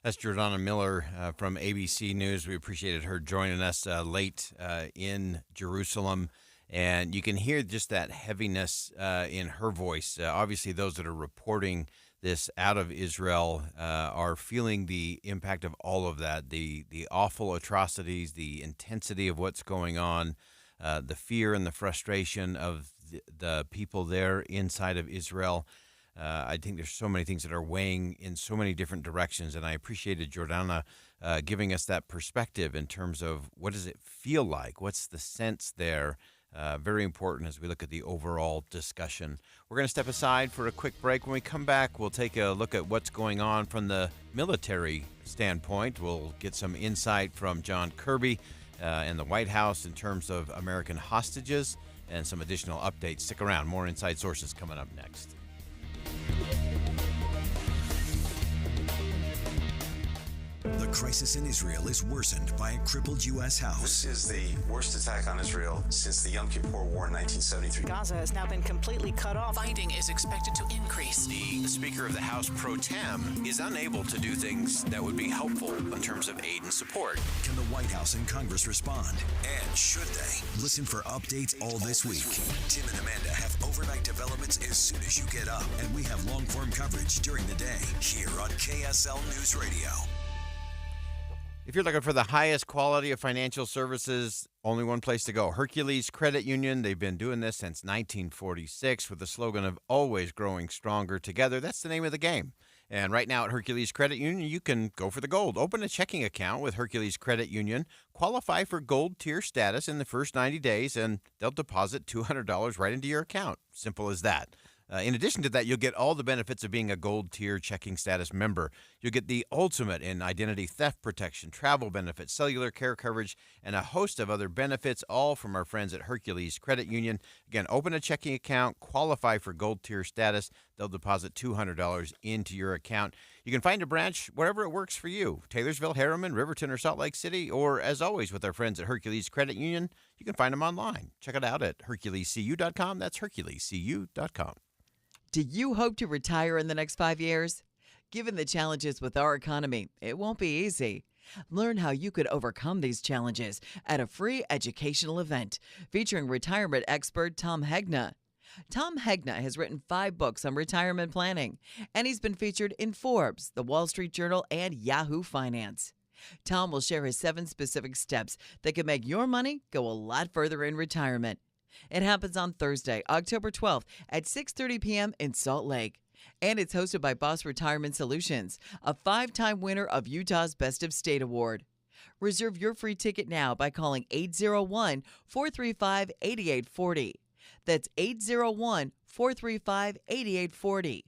That's Jordana Miller from ABC News. We appreciated her joining us late in Jerusalem. And you can hear just that heaviness in her voice. Obviously, those that are reporting this out of Israel are feeling the impact of all of that, the awful atrocities, the intensity of what's going on, the fear and the frustration of the people there inside of Israel. I think there's so many things that are weighing in so many different directions, and I appreciated Jordana giving us that perspective in terms of what does it feel like, what's the sense there. Very important as we look at the overall discussion. We're going to step aside for a quick break. When we come back, we'll take a look at what's going on from the military standpoint. We'll get some insight from John Kirby and the White House in terms of American hostages and some additional updates. Stick around. More Inside Sources coming up next. The crisis in Israel is worsened by a crippled U.S. house. This is the worst attack on Israel since the Yom Kippur War in 1973. Gaza has now been completely cut off. Funding is expected to increase. The Speaker of the House Pro Tem is unable to do things that would be helpful in terms of aid and support. Can the White House and Congress respond? And should they? Listen for updates all this week. Tim and Amanda have overnight developments as soon as you get up, and we have long-form coverage during the day here on KSL News Radio. If you're looking for the highest quality of financial services, only one place to go. Hercules Credit Union. They've been doing this since 1946 with the slogan of always growing stronger together. That's the name of the game. And right now at Hercules Credit Union, you can go for the gold. Open a checking account with Hercules Credit Union. Qualify for gold tier status in the first 90 days, and they'll deposit $200 right into your account. Simple as that. In addition to that, you'll get all the benefits of being a gold tier checking status member. You'll get the ultimate in identity theft protection, travel benefits, cellular care coverage, and a host of other benefits, all from our friends at Hercules Credit Union. Again, open a checking account, qualify for gold tier status. They'll deposit $200 into your account. You can find a branch wherever it works for you. Taylorsville, Harriman, Riverton, or Salt Lake City. Or, as always, with our friends at Hercules Credit Union, you can find them online. Check it out at HerculesCU.com. That's HerculesCU.com. Do you hope to retire in the next 5 years? Given the challenges with our economy, it won't be easy. Learn how you could overcome these challenges at a free educational event featuring retirement expert Tom Hegna. Tom Hegna has written 5 books on retirement planning, and he's been featured in Forbes, The Wall Street Journal, and Yahoo Finance. Tom will share his 7 specific steps that can make your money go a lot further in retirement. It happens on Thursday, October 12th at 6:30 p.m. in Salt Lake. And it's hosted by Boss Retirement Solutions, a 5-time winner of Utah's Best of State Award. Reserve your free ticket now by calling 801-435-8840. That's 801-435-8840.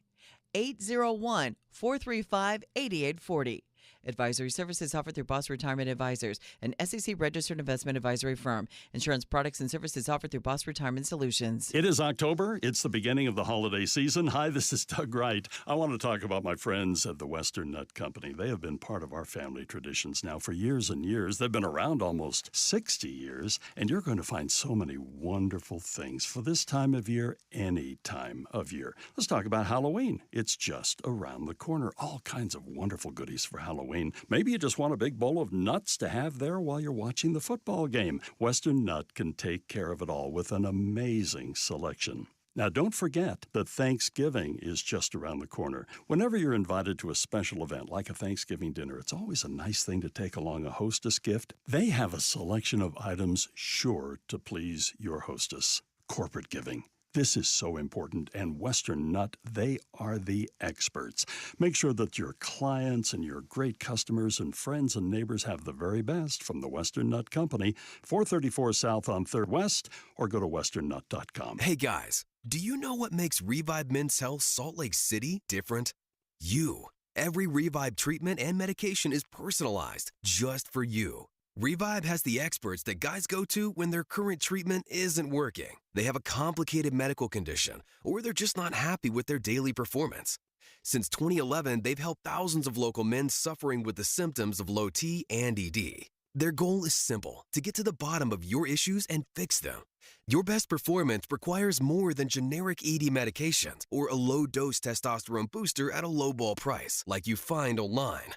801-435-8840. Advisory services offered through Boss Retirement Advisors, an SEC-registered investment advisory firm. Insurance products and services offered through Boss Retirement Solutions. It is October. It's the beginning of the holiday season. Hi, this is Doug Wright. I want to talk about my friends at the Western Nut Company. They have been part of our family traditions now for years and years. They've been around almost 60 years, and you're going to find so many wonderful things for this time of year, any time of year. Let's talk about Halloween. It's just around the corner. All kinds of wonderful goodies for Halloween. Maybe you just want a big bowl of nuts to have there while you're watching the football game. Western Nut can take care of it all with an amazing selection. Now, don't forget that Thanksgiving is just around the corner. Whenever you're invited to a special event like a Thanksgiving dinner, it's always a nice thing to take along a hostess gift. They have a selection of items sure to please your hostess. Corporate giving. This is so important, and Western Nut, they are the experts. Make sure that your clients and your great customers and friends and neighbors have the very best from the Western Nut Company, 434 South on 3rd West, or go to westernnut.com. Hey guys, do you know what makes Revive Men's Health Salt Lake City different? You. Every Revive treatment and medication is personalized just for you. Revive has the experts that guys go to when their current treatment isn't working. They have a complicated medical condition, or they're just not happy with their daily performance. Since 2011, they've helped thousands of local men suffering with the symptoms of low T and ED. Their goal is simple, to get to the bottom of your issues and fix them. Your best performance requires more than generic ED medications or a low-dose testosterone booster at a low-ball price, like you find online.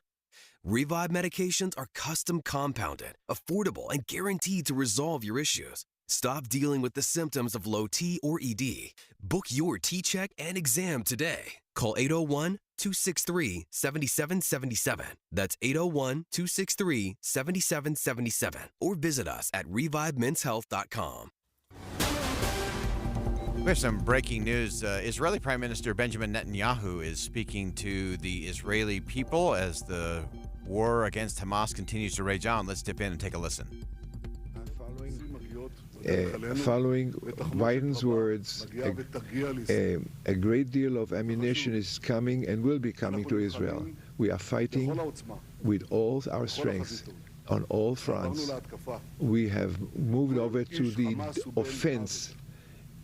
Revive medications are custom compounded, affordable, and guaranteed to resolve your issues. Stop dealing with the symptoms of low T or ED. Book your T-check and exam today. Call 801-263-7777. That's 801-263-7777. Or visit us at revivemenshealth.com. We have some breaking news. Israeli Prime Minister Benjamin Netanyahu is speaking to the Israeli people as the war against Hamas continues to rage on. Let's dip in and take a listen. Following Biden's words, a great deal of ammunition is coming and will be coming to Israel. We are fighting with all our strength on all fronts. We have moved over to the offense.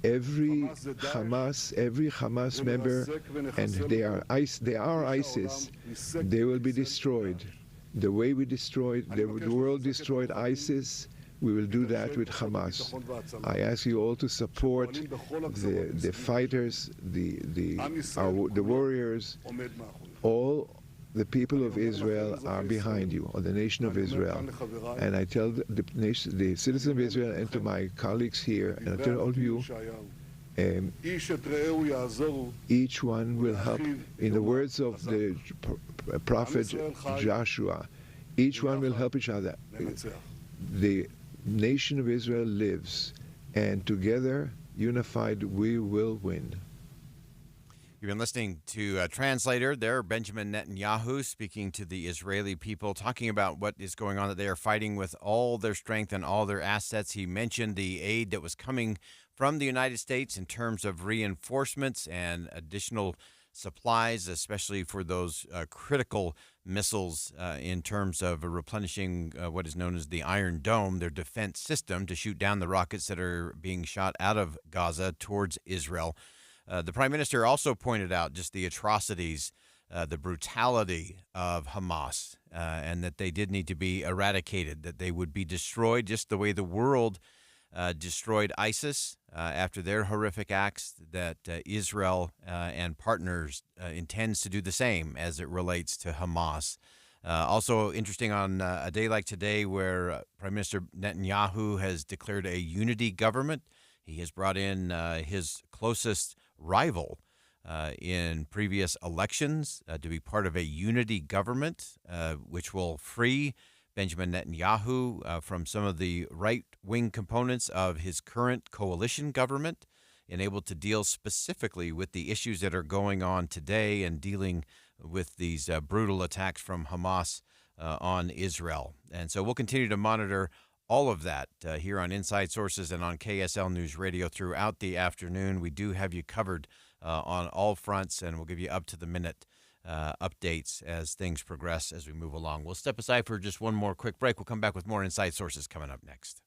Every Hamas member, and they are ISIS, they will be destroyed. The way we destroyed, the world destroyed ISIS, we will do that with Hamas. I ask you all to support the fighters, the warriors. All the people of Israel are behind you, or the nation of Israel. And I tell the citizens of Israel and to my colleagues here, and I tell all of you, each one will help. In the words of the prophet Joshua, each one will help each other. The nation of Israel lives, and together, unified, we will win. You've been listening to a translator there, Benjamin Netanyahu, speaking to the Israeli people, talking about what is going on, that they are fighting with all their strength and all their assets. He mentioned the aid that was coming from the United States in terms of reinforcements and additional supplies, especially for those critical missiles in terms of replenishing what is known as the Iron Dome, their defense system, to shoot down the rockets that are being shot out of Gaza towards Israel. The Prime Minister also pointed out just the atrocities, the brutality of Hamas, and that they did need to be eradicated, that they would be destroyed just the way the world destroyed ISIS after their horrific acts, that Israel and partners intends to do the same as it relates to Hamas. Also interesting on a day like today where Prime Minister Netanyahu has declared a unity government. He has brought in his closest rival in previous elections to be part of a unity government, which will free Benjamin Netanyahu from some of the right-wing components of his current coalition government, and able to deal specifically with the issues that are going on today and dealing with these brutal attacks from Hamas on Israel. And so we'll continue to monitor all of that here on Inside Sources and on KSL News Radio throughout the afternoon. We do have you covered on all fronts, and we'll give you up-to-the-minute updates as things progress as we move along. We'll step aside for just one more quick break. We'll come back with more Inside Sources coming up next.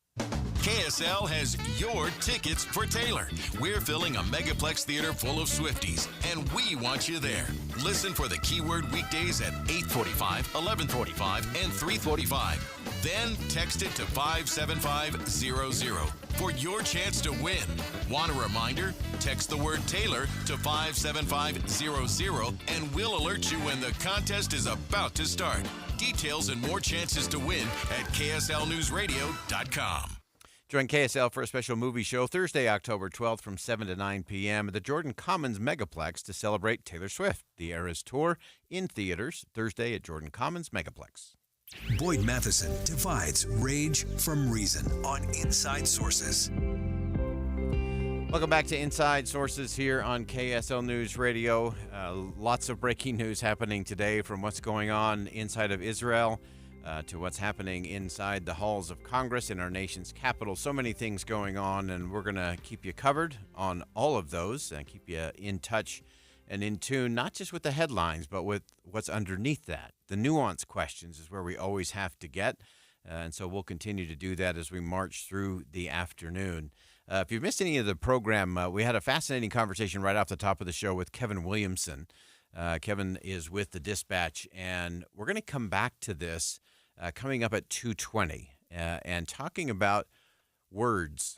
KSL has your tickets for Taylor. We're filling a Megaplex theater full of Swifties, and we want you there. Listen for the keyword weekdays at 8:45, 11:45, and 3:45. Then text it to 57500 for your chance to win. Want a reminder? Text the word Taylor to 57500, and we'll alert you when the contest is about to start. Details and more chances to win at KSLNewsRadio.com. Join KSL for a special movie show Thursday, October 12th from 7 to 9 p.m. at the Jordan Commons Megaplex to celebrate Taylor Swift. The Eras Tour in theaters Thursday at Jordan Commons Megaplex. Boyd Matheson divides rage from reason on Inside Sources. Welcome back to Inside Sources here on KSL News Radio. Lots of breaking news happening today, from what's going on inside of Israel to what's happening inside the halls of Congress in our nation's capital. So many things going on, and we're going to keep you covered on all of those and keep you in touch and in tune, not just with the headlines, but with what's underneath that. The nuance questions is where we always have to get, and so we'll continue to do that as we march through the afternoon. If you've missed any of the program, we had a fascinating conversation right off the top of the show with Kevin Williamson. Kevin is with the Dispatch, and we're going to come back to this coming up at 2:20 and talking about words.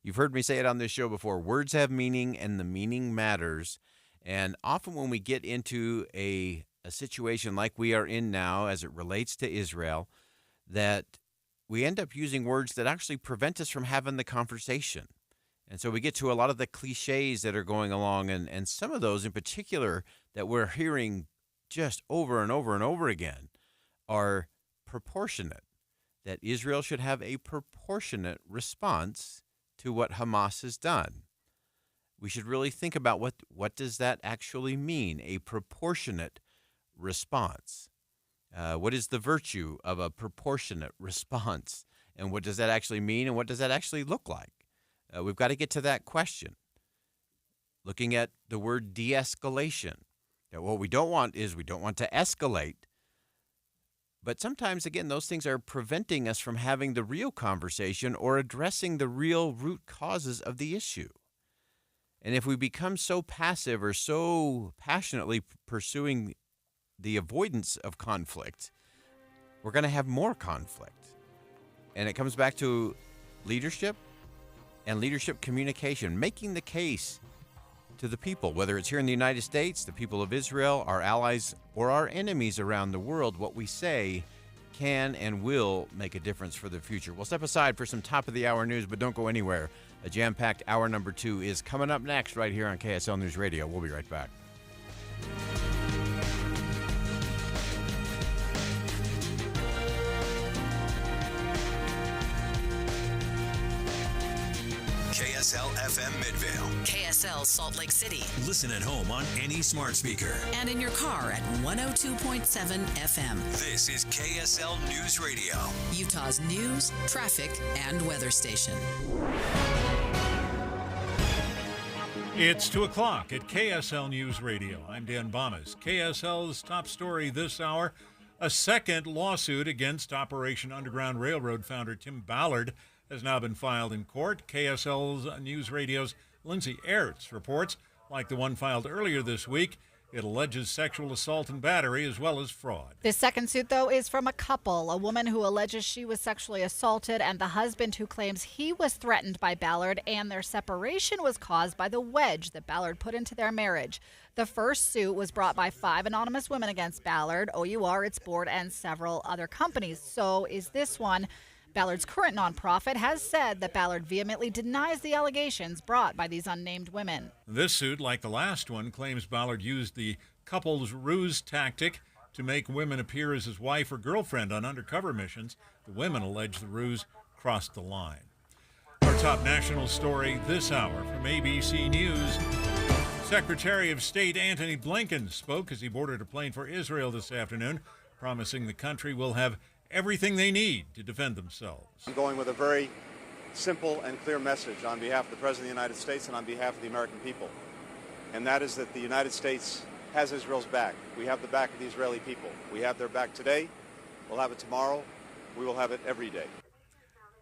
You've heard me say it on this show before. Words have meaning, and the meaning matters. And often when we get into a situation like we are in now as it relates to Israel, that we end up using words that actually prevent us from having the conversation. And so we get to a lot of the cliches that are going along, and some of those in particular that we're hearing just over and over and over again are proportionate, that Israel should have a proportionate response to what Hamas has done. We should really think about what does that actually mean, a proportionate response. What is the virtue of a proportionate response? And what does that actually mean? And what does that actually look like? We've got to get to that question. Looking at the word de-escalation. Now, what we don't want is we don't want to escalate. But sometimes, again, those things are preventing us from having the real conversation or addressing the real root causes of the issue. And if we become so passive or so passionately pursuing the avoidance of conflict, we're going to have more conflict. And it comes back to leadership and leadership communication, making the case to the people, whether it's here in the United States, the people of Israel, our allies, or our enemies around the world. What we say can and will make a difference for the future. We'll step aside for some top-of-the-hour news, but don't go anywhere. A jam-packed hour number 2 is coming up next right here on KSL News Radio. We'll be right back. KSL FM Midvale. KSL Salt Lake City. Listen at home on any smart speaker. And in your car at 102.7 FM. This is KSL News Radio. Utah's news, traffic, and weather station. It's 2 o'clock at KSL News Radio. I'm Dan Bomas. KSL's top story this hour, a second lawsuit against Operation Underground Railroad founder Tim Ballard has now been filed in court. KSL's News Radio's Lindsay Aerts reports, like the one filed earlier this week, It alleges sexual assault and battery as well as fraud. This second suit, though, is from a couple, a woman who alleges she was sexually assaulted and the husband who claims he was threatened by Ballard and their separation was caused by the wedge that Ballard put into their marriage. The first suit was brought by 5 anonymous women against Ballard, OUR, its board, and several other companies. So is this one. Ballard's current nonprofit has said that Ballard vehemently denies the allegations brought by these unnamed women. This suit, like the last one, claims Ballard used the couple's ruse tactic to make women appear as his wife or girlfriend on undercover missions. The women allege the ruse crossed the line. Our top national story this hour from ABC News. Secretary of State Antony Blinken spoke as he boarded a plane for Israel this afternoon, promising the country will have everything they need to defend themselves. I'm going with a very simple and clear message on behalf of the President of the United States and on behalf of the American people. And that is that the United States has Israel's back. We have the back of the Israeli people. We have their back today. We'll have it tomorrow. We will have it every day.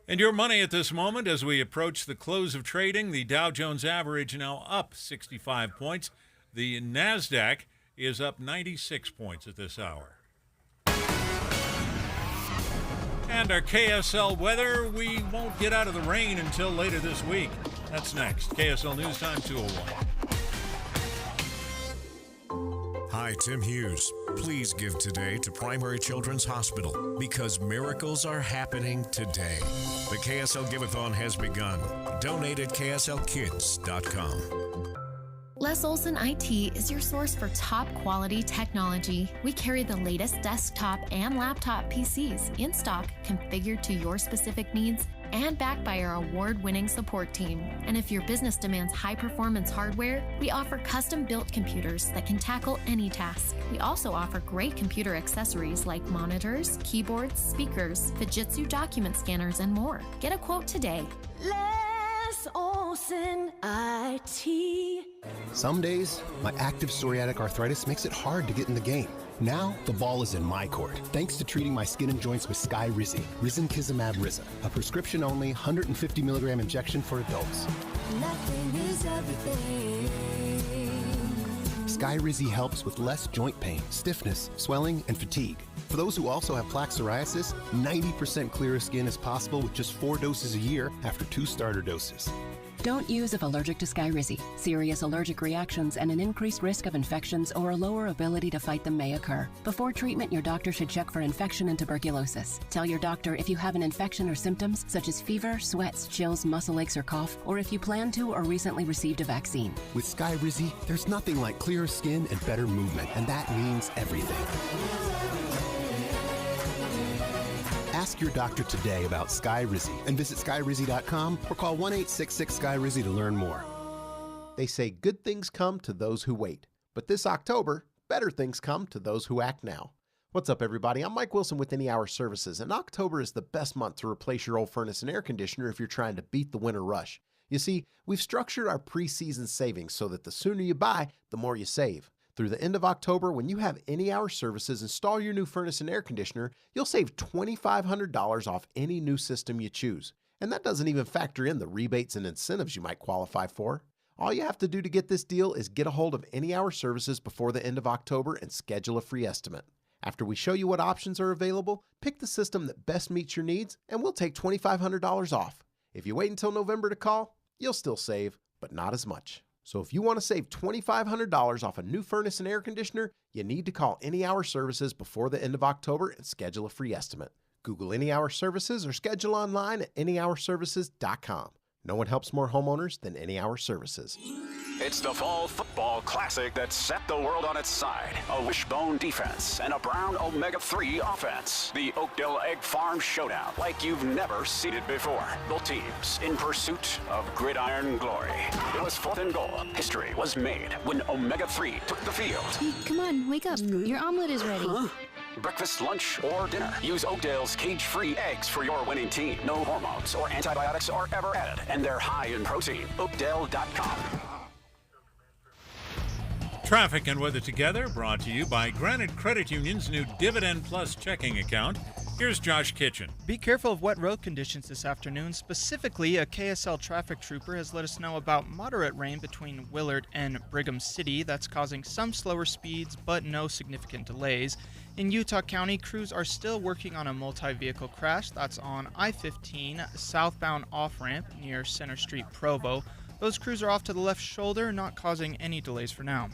And your money at this moment as we approach the close of trading. The Dow Jones average now up 65 points. The NASDAQ is up 96 points at this hour. And our KSL weather, we won't get out of the rain until later this week. That's next. KSL News Time 201. Hi, Tim Hughes. Please give today to Primary Children's Hospital because miracles are happening today. The KSL Give-a-thon has begun. Donate at kslkids.com. Les Olson IT is your source for top quality technology. We carry the latest desktop and laptop PCs in stock, configured to your specific needs, and backed by our award-winning support team. And if your business demands high-performance hardware, we offer custom-built computers that can tackle any task. We also offer great computer accessories like monitors, keyboards, speakers, Fujitsu document scanners, and more. Get a quote today. Les Olson IT. Some days, my active psoriatic arthritis makes it hard to get in the game. Now, the ball is in my court, thanks to treating my skin and joints with Skyrizi, Risankizumab Riza, a prescription-only 150 milligram injection for adults. Nothing is everything. Skyrizi helps with less joint pain, stiffness, swelling, and fatigue. For those who also have plaque psoriasis, 90% clearer skin is possible with just 4 doses a year after 2 starter doses. Don't use if allergic to Skyrizi. Serious allergic reactions and an increased risk of infections or a lower ability to fight them may occur. Before treatment, your doctor should check for infection and tuberculosis. Tell your doctor if you have an infection or symptoms such as fever, sweats, chills, muscle aches, or cough, or if you plan to or recently received a vaccine. With Skyrizi, there's nothing like clearer skin and better movement, and that means everything. Ask your doctor today about Skyrizi and visit Skyrizi.com or call 1-866-SKYRIZI to learn more. They say good things come to those who wait, but this October, better things come to those who act now. What's up, everybody? I'm Mike Wilson with Any Hour Services, and October is the best month to replace your old furnace and air conditioner if you're trying to beat the winter rush. You see, we've structured our pre-season savings so that the sooner you buy, the more you save. Through the end of October, when you have Any Hour Services install your new furnace and air conditioner, you'll save $2,500 off any new system you choose. And that doesn't even factor in the rebates and incentives you might qualify for. All you have to do to get this deal is get a hold of Any Hour Services before the end of October and schedule a free estimate. After we show you what options are available, pick the system that best meets your needs, and we'll take $2,500 off. If you wait until November to call, you'll still save, but not as much. So if you want to save $2,500 off a new furnace and air conditioner, you need to call Any Hour Services before the end of October and schedule a free estimate. Google Any Hour Services or schedule online at anyhourservices.com. No one helps more homeowners than Any Hour Services. It's the Fall Football Classic that set the world on its side. A wishbone defense and a Brown Omega-3 offense. The Oakdale Egg Farm Showdown like you've never seen it before. Both teams in pursuit of gridiron glory. It was 4th and goal. History was made when Omega-3 took the field. Hey, come on, wake up. Your omelet is ready. Huh? Breakfast, lunch, or dinner. Use Oakdale's cage-free eggs for your winning team. No hormones or antibiotics are ever added, and they're high in protein. Oakdale.com. Traffic and weather together, brought to you by Granite Credit Union's new Dividend Plus checking account. Here's Josh Kitchen. Be careful of wet road conditions this afternoon. Specifically, a KSL traffic trooper has let us know about moderate rain between Willard and Brigham City. That's causing some slower speeds, but no significant delays. In Utah County, crews are still working on a multi-vehicle crash. That's on I-15 southbound off-ramp near Center Street, Provo. Those crews are off to the left shoulder, not causing any delays for now.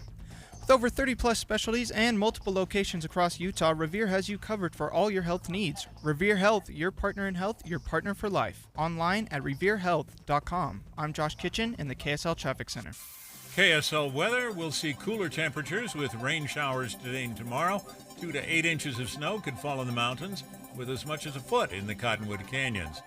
With over 30-plus specialties and multiple locations across Utah, Revere has you covered for all your health needs. Revere Health, your partner in health, your partner for life. Online at reverehealth.com. I'm Josh Kitchen in the KSL Traffic Center. KSL weather, we'll see cooler temperatures with rain showers today and tomorrow. 2 to 8 inches of snow could fall in the mountains with as much as a foot in the Cottonwood Canyons.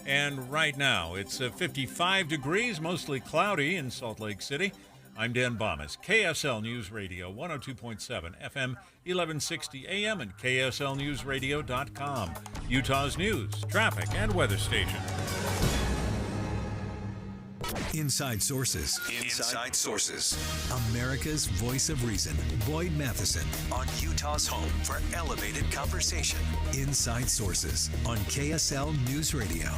And right now, it's 55 degrees, mostly cloudy in Salt Lake City. I'm Dan Bomas, KSL News Radio, 102.7 FM, 1160 AM, and KSLNewsRadio.com, Utah's news, traffic, and weather station. Inside Sources. Inside Sources. America's voice of reason. Boyd Matheson on Utah's home for elevated conversation. Inside Sources on KSL News Radio.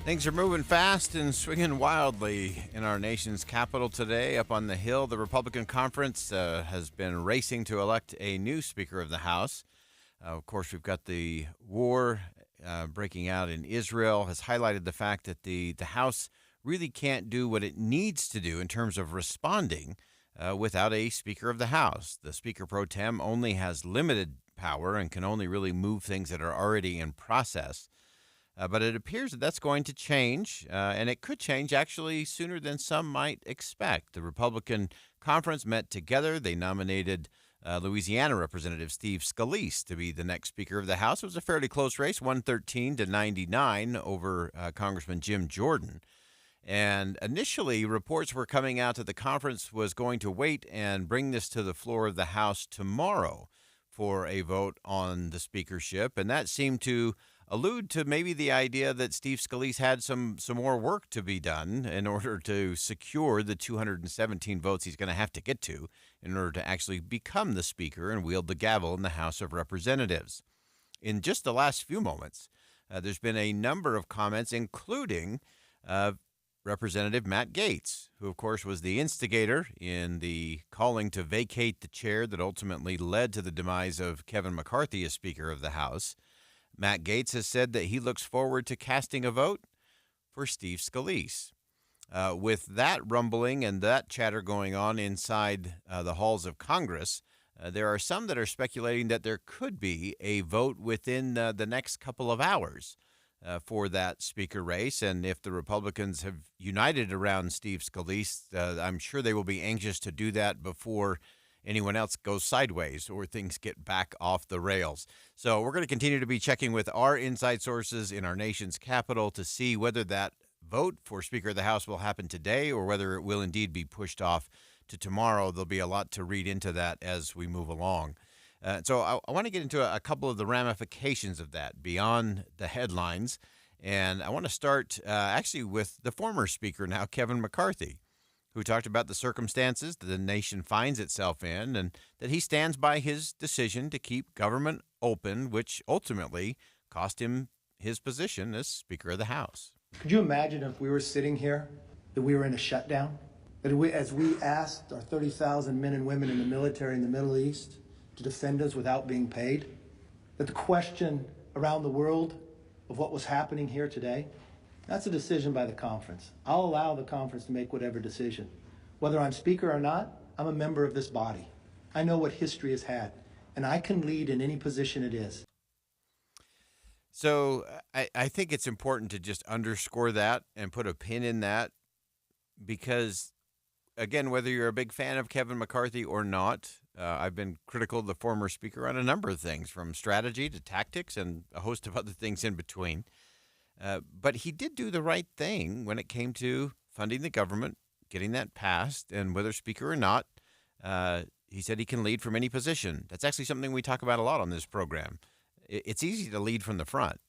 Things are moving fast and swinging wildly in our nation's capital today. Up on the Hill, the Republican conference has been racing to elect a new Speaker of the House. Of course, we've got the war breaking out in Israel, has highlighted the fact that the House really can't do what it needs to do in terms of responding without a Speaker of the House. The Speaker pro tem only has limited power and can only really move things that are already in process. But it appears that that's going to change, and it could change actually sooner than some might expect. The Republican conference met together. They nominated Louisiana Representative Steve Scalise to be the next Speaker of the House. It was a fairly close race, 113 to 99 over Congressman Jim Jordan. And initially, reports were coming out that the conference was going to wait and bring this to the floor of the House tomorrow for a vote on the speakership, and that seemed to allude to maybe the idea that Steve Scalise had some more work to be done in order to secure the 217 votes he's going to have to get to in order to actually become the Speaker and wield the gavel in the House of Representatives. In just the last few moments, there's been a number of comments, including Representative Matt Gaetz, who, of course, was the instigator in the calling to vacate the chair that ultimately led to the demise of Kevin McCarthy as Speaker of the House. Matt Gaetz has said that he looks forward to casting a vote for Steve Scalise. With that rumbling and that chatter going on inside the halls of Congress, there are some that are speculating that there could be a vote within the next couple of hours for that speaker race. And if the Republicans have united around Steve Scalise, I'm sure they will be anxious to do that before anyone else goes sideways or things get back off the rails. So we're going to continue to be checking with our inside sources in our nation's capital to see whether that vote for Speaker of the House will happen today or whether it will indeed be pushed off to tomorrow. There'll be a lot to read into that as we move along. So I want to get into a couple of the ramifications of that beyond the headlines. And I want to start actually with the former Speaker now, Kevin McCarthy, who talked about the circumstances that the nation finds itself in and that he stands by his decision to keep government open, which ultimately cost him his position as Speaker of the House. Could you imagine if we were sitting here, that we were in a shutdown? That as we asked our 30,000 men and women in the military in the Middle East to defend us without being paid? That the question around the world of what was happening here today, that's a decision by the conference. I'll allow the conference to make whatever decision. Whether I'm Speaker or not, I'm a member of this body. I know what history has had, and I can lead in any position it is. So I think it's important to just underscore that and put a pin in that because, again, whether you're a big fan of Kevin McCarthy or not, I've been critical of the former Speaker on a number of things, from strategy to tactics and a host of other things in between. But he did do the right thing when it came to funding the government, getting that passed, and whether Speaker or not, he said he can lead from any position. That's actually something we talk about a lot on this program. It's easy to lead from the front.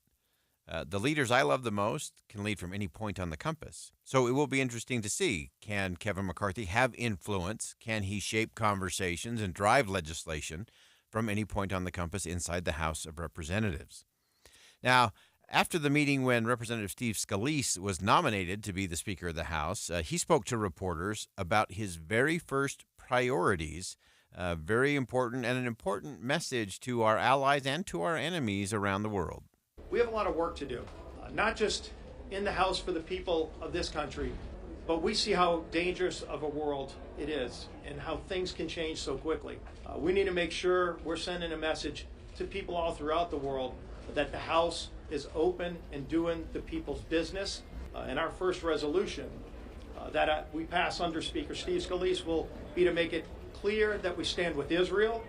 The leaders I love the most can lead from any point on the compass. So it will be interesting to see, can Kevin McCarthy have influence? Can he shape conversations and drive legislation from any point on the compass inside the House of Representatives. Now, after the meeting when Representative Steve Scalise was nominated to be the Speaker of the House, he spoke to reporters about his very first priorities, very important and an important message to our allies and to our enemies around the world. We have a lot of work to do, not just in the House for the people of this country, but we see how dangerous of a world it is and how things can change so quickly. We need to make sure we're sending a message to people all throughout the world that the House is open and doing the people's business. And our first resolution that we pass under Speaker Steve Scalise will be to make it clear that we stand with Israel.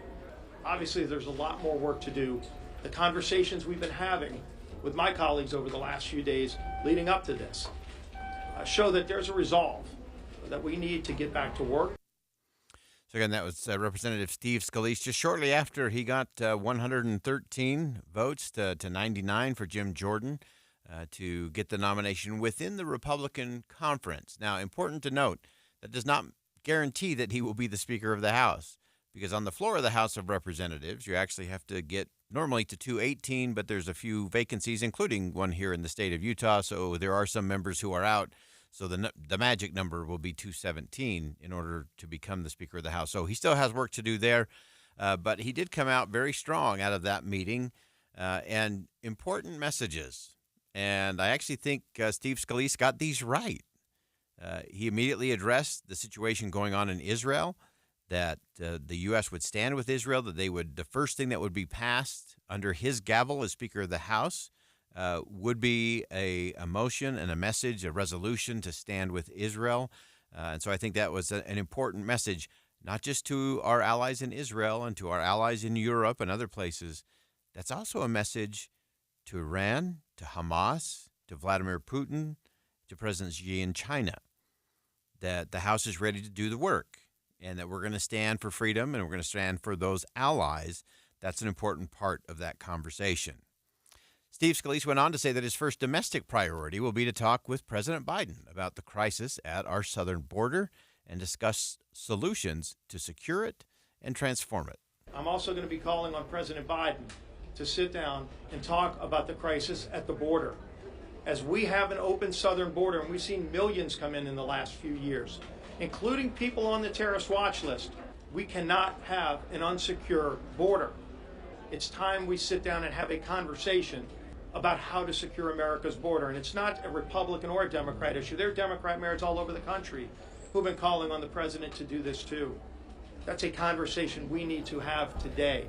Obviously, there's a lot more work to do. The conversations we've been having with my colleagues over the last few days leading up to this show that there's a resolve that we need to get back to work. So again, that was Representative Steve Scalise just shortly after he got 113 votes to 99 for Jim Jordan to get the nomination within the Republican conference. Now, important to note, that does not guarantee that he will be the Speaker of the House, because on the floor of the House of Representatives, you actually have to get normally to 218, but there's a few vacancies, including one here in the state of Utah, so there are some members who are out. So the magic number will be 217 in order to become the Speaker of the House. So he still has work to do there, but he did come out very strong out of that meeting and important messages. And I actually think Steve Scalise got these right. He immediately addressed the situation going on in Israel, that the U.S. would stand with Israel, that the first thing that would be passed under his gavel as Speaker of the House would be a motion and a message, a resolution to stand with Israel. And so I think that was an important message, not just to our allies in Israel and to our allies in Europe and other places. That's also a message to Iran, to Hamas, to Vladimir Putin, to President Xi in China, that the House is ready to do the work and that we're going to stand for freedom and we're going to stand for those allies. That's an important part of that conversation. Steve Scalise went on to say that his first domestic priority will be to talk with President Biden about the crisis at our southern border and discuss solutions to secure it and transform it. I'm also going to be calling on President Biden to sit down and talk about the crisis at the border. As we have an open southern border, and we've seen millions come in the last few years, including people on the terrorist watch list, we cannot have an unsecure border. It's time we sit down and have a conversation about how to secure America's border. And it's not a Republican or a Democrat issue. There are Democrat mayors all over the country who've been calling on the president to do this too. That's a conversation we need to have today.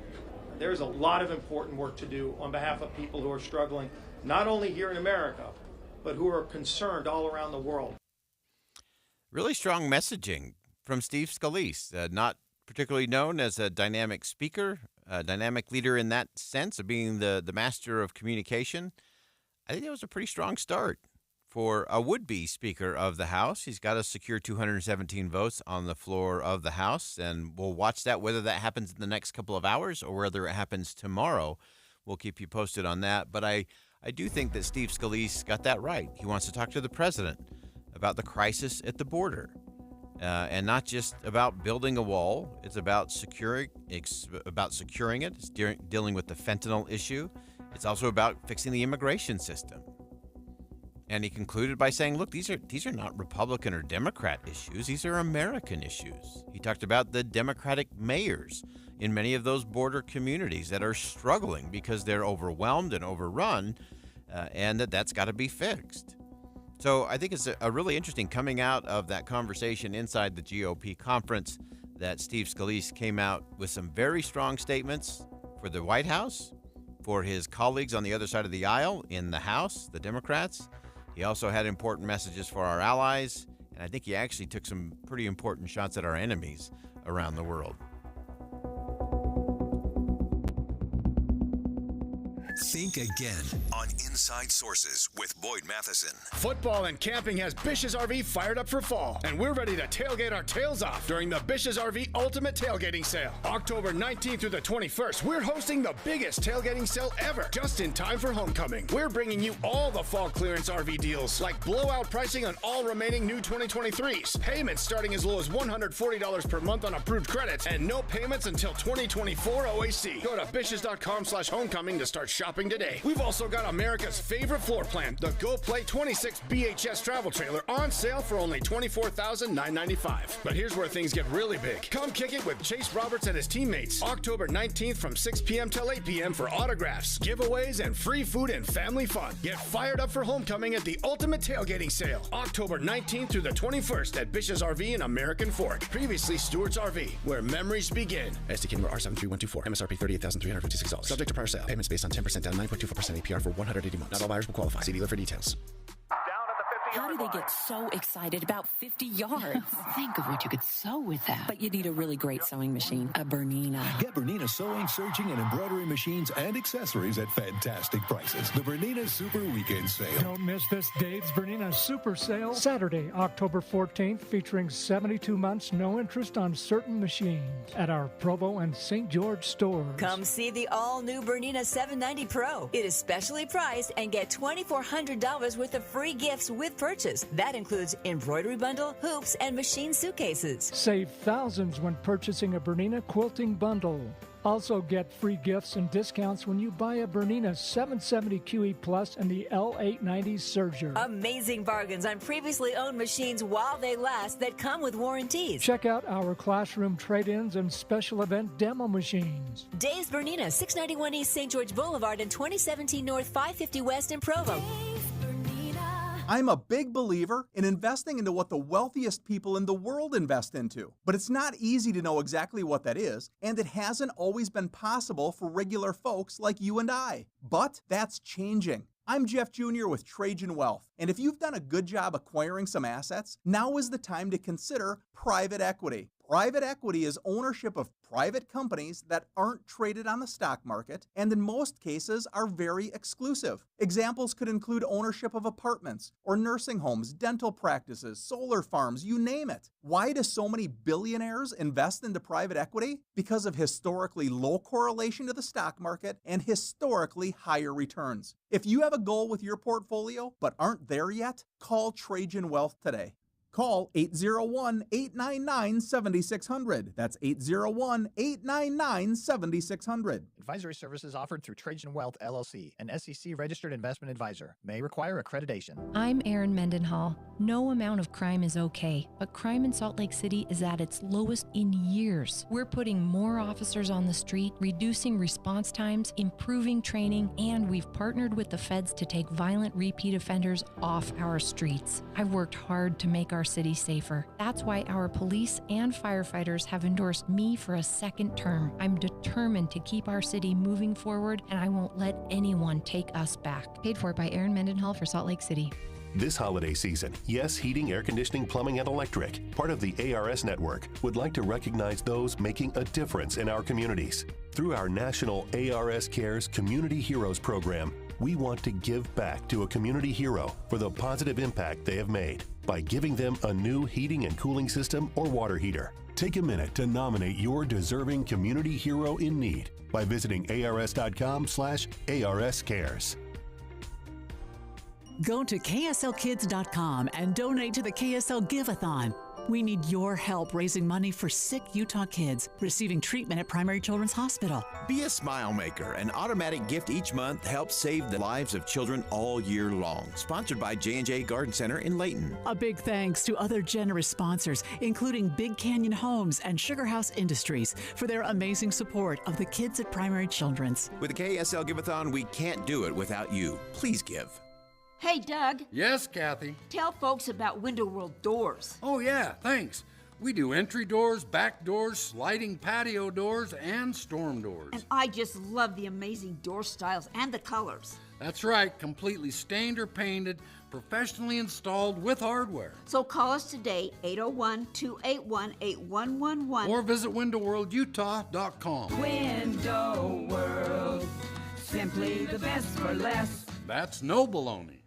There's a lot of important work to do on behalf of people who are struggling, not only here in America, but who are concerned all around the world. Really strong messaging from Steve Scalise, not particularly known as a dynamic speaker, a dynamic leader in that sense of being the master of communication. I think that was a pretty strong start for a would-be Speaker of the House. He's got to secure 217 votes on the floor of the House, and we'll watch that, whether that happens in the next couple of hours or whether it happens tomorrow. We'll keep you posted on that. But I do think that Steve Scalise got that right. He wants to talk to the president about the crisis at the border. And not just about building a wall. It's about securing it. It's dealing with the fentanyl issue. It's also about fixing the immigration system. And he concluded by saying, look, these are not Republican or Democrat issues. These are American issues. He talked about the Democratic mayors in many of those border communities that are struggling because they're overwhelmed and overrun, and that's got to be fixed. So I think it's a really interesting coming out of that conversation inside the GOP conference that Steve Scalise came out with some very strong statements for the White House, for his colleagues on the other side of the aisle in the House, the Democrats. He also had important messages for our allies, and I think he actually took some pretty important shots at our enemies around the world. Think again on Inside Sources with Boyd Matheson. Football and camping has Bish's RV fired up for fall, and we're ready to tailgate our tails off during the Bish's RV Ultimate Tailgating Sale. October 19th through the 21st, we're hosting the biggest tailgating sale ever, just in time for homecoming. We're bringing you all the fall clearance RV deals, like blowout pricing on all remaining new 2023s, payments starting as low as $140 per month on approved credits, and no payments until 2024 OAC. Go to bishes.com/homecoming to start shopping today. We've also got America's favorite floor plan, the Go Play 26 BHS travel trailer, on sale for only $24,995. But here's where things get really big. Come kick it with Chase Roberts and his teammates, October 19th from 6 p.m. till 8 p.m. for autographs, giveaways, and free food and family fun. Get fired up for homecoming at the Ultimate Tailgating Sale, October 19th through the 21st at Bish's RV in American Fork. Previously Stewart's RV, where memories begin. SDK number R73124, MSRP $38,356. Subject to prior sale. Payments based on 10% down, 9.24% APR for 180 months. Not all buyers will qualify. See dealer for details. How do they get so excited about 50 yards? Think of what you could sew with that. But you need a really great sewing machine, a Bernina. Get Bernina sewing, serging, and embroidery machines and accessories at fantastic prices. The Bernina Super Weekend Sale. Don't miss this Dave's Bernina Super Sale, Saturday, October 14th, featuring 72 months, no interest on certain machines at our Provo and St. George stores. Come see the all-new Bernina 790 Pro. It is specially priced and get $2,400 worth of free gifts with purchase. That includes embroidery bundle, hoops, and machine suitcases. Save thousands when purchasing a Bernina quilting bundle. Also get free gifts and discounts when you buy a Bernina 770 QE Plus and the L890 Serger. Amazing bargains on previously owned machines while they last that come with warranties. Check out our classroom trade-ins and special event demo machines. Dave's Bernina, 691 East St. George Boulevard and 2017 North 550 West in Provo. I'm a big believer in investing into what the wealthiest people in the world invest into. But it's not easy to know exactly what that is, and it hasn't always been possible for regular folks like you and I. But that's changing. I'm Jeff Jr. with Trajan Wealth, and if you've done a good job acquiring some assets, now is the time to consider private equity. Private equity is ownership of private companies that aren't traded on the stock market and in most cases are very exclusive. Examples could include ownership of apartments or nursing homes, dental practices, solar farms, you name it. Why do so many billionaires invest into private equity? Because of historically low correlation to the stock market and historically higher returns. If you have a goal with your portfolio but aren't there yet, call Trajan Wealth today. Call 801-899-7600. That's 801-899-7600. Advisory services offered through Trajan Wealth, LLC, an SEC-registered investment advisor. May require accreditation. I'm Erin Mendenhall. No amount of crime is okay, but crime in Salt Lake City is at its lowest in years. We're putting more officers on the street, reducing response times, improving training, and we've partnered with the feds to take violent repeat offenders off our streets. I've worked hard to make our city safer. That's why our police and firefighters have endorsed me for a second term. I'm determined to keep our city moving forward, and I won't let anyone take us back. Paid for by Erin Mendenhall for Salt Lake City. This holiday season, Yes Heating, Air Conditioning, Plumbing, and Electric, part of the ARS network, would like to recognize those making a difference in our communities. Through our national ARS Cares Community Heroes program, we want to give back to a community hero for the positive impact they have made by giving them a new heating and cooling system or water heater. Take a minute to nominate your deserving community hero in need by visiting ars.com/ARS Cares. Go to KSLKids.com and donate to the KSL Give-a-thon. We need your help raising money for sick Utah kids receiving treatment at Primary Children's Hospital. Be a smile maker. An automatic gift each month helps save the lives of children all year long. Sponsored by J&J Garden Center in Layton. A big thanks to other generous sponsors, including Big Canyon Homes and Sugar House Industries, for their amazing support of the kids at Primary Children's. With the KSL Give-a-thon, we can't do it without you. Please give. Hey, Doug. Yes, Kathy? Tell folks about Window World Doors. Oh, yeah, thanks. We do entry doors, back doors, sliding patio doors, and storm doors. And I just love the amazing door styles and the colors. That's right, completely stained or painted, professionally installed with hardware. So call us today, 801-281-8111. Or visit WindowWorldUtah.com. Window World. Simply the best for less. That's no baloney.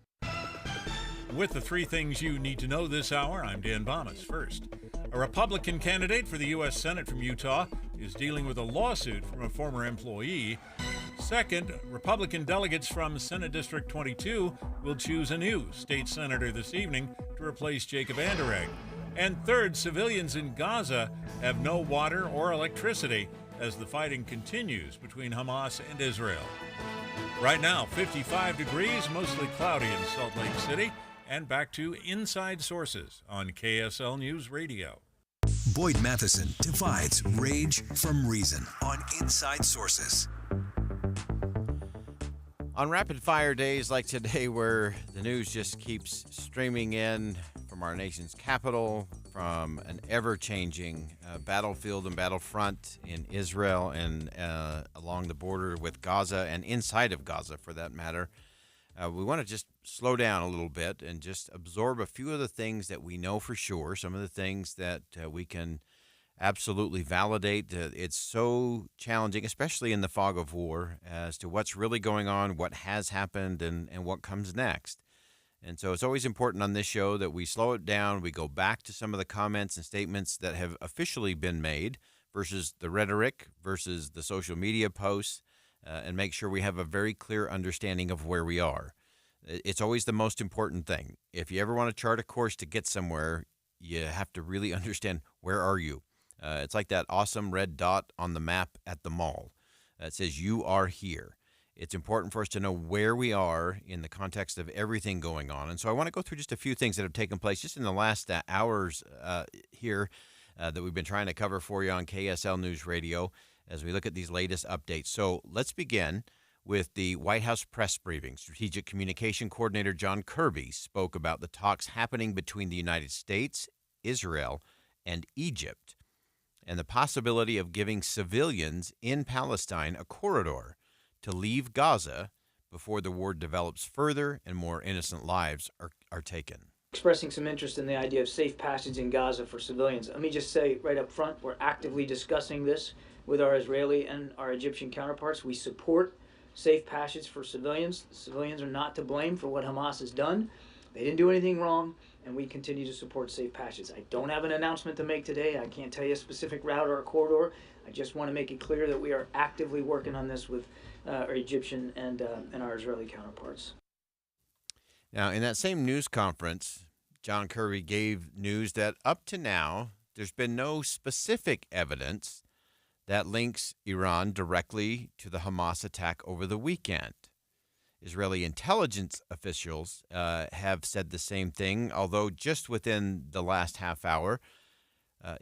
With the three things you need to know this hour, I'm Dan Bomas. First, a Republican candidate for the U.S. Senate from Utah is dealing with a lawsuit from a former employee. Second, Republican delegates from Senate District 22 will choose a new state senator this evening to replace Jacob Anderegg. And third, civilians in Gaza have no water or electricity as the fighting continues between Hamas and Israel. Right now, 55 degrees, mostly cloudy in Salt Lake City. And back to Inside Sources on KSL News Radio. Boyd Matheson divides rage from reason on Inside Sources. On rapid-fire days like today, where the news just keeps streaming in from our nation's capital, from an ever-changing battlefield and battlefront in Israel and along the border with Gaza and inside of Gaza, for that matter, we want to just slow down a little bit and just absorb a few of the things that we know for sure, some of the things that we can absolutely validate. It's so challenging, especially in the fog of war, as to what's really going on, what has happened, and what comes next. And so it's always important on this show that we slow it down, we go back to some of the comments and statements that have officially been made versus the rhetoric versus the social media posts, and make sure we have a very clear understanding of where we are. It's always the most important thing. If you ever want to chart a course to get somewhere, you have to really understand, where are you? It's like that awesome red dot on the map at the mall. It says you are here. It's important for us to know where we are in the context of everything going on. And so I want to go through just a few things that have taken place just in the last hours here that we've been trying to cover for you on KSL News Radio as we look at these latest updates. So let's begin with the White House press briefing. Strategic Communication Coordinator John Kirby spoke about the talks happening between the United States, Israel, and Egypt, and the possibility of giving civilians in Palestine a corridor to leave Gaza before the war develops further and more innocent lives are taken. Expressing some interest in the idea of safe passage in Gaza for civilians. Let me just say right up front, we're actively discussing this with our Israeli and our Egyptian counterparts. We support safe passage for civilians. The civilians are not to blame for what Hamas has done. They didn't do anything wrong, and we continue to support safe passage. I don't have an announcement to make today. I can't tell you a specific route or a corridor. I just want to make it clear that we are actively working on this with our Egyptian and our Israeli counterparts. Now, in that same news conference, John Kirby gave news that up to now, there's been no specific evidence that links Iran directly to the Hamas attack over the weekend. Israeli intelligence officials have said the same thing, although just within the last half hour,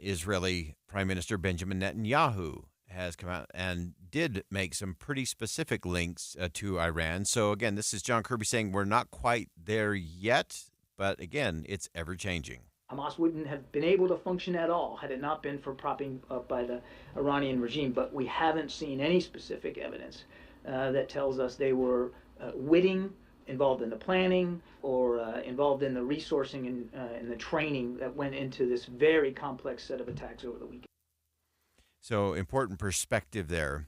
Israeli Prime Minister Benjamin Netanyahu has come out and did make some pretty specific links to Iran. So again, this is John Kirby saying we're not quite there yet, but again, it's ever-changing. Hamas wouldn't have been able to function at all had it not been for propping up by the Iranian regime. But we haven't seen any specific evidence that tells us they were witting, involved in the planning, or involved in the resourcing and the training that went into this very complex set of attacks over the weekend. So important perspective there.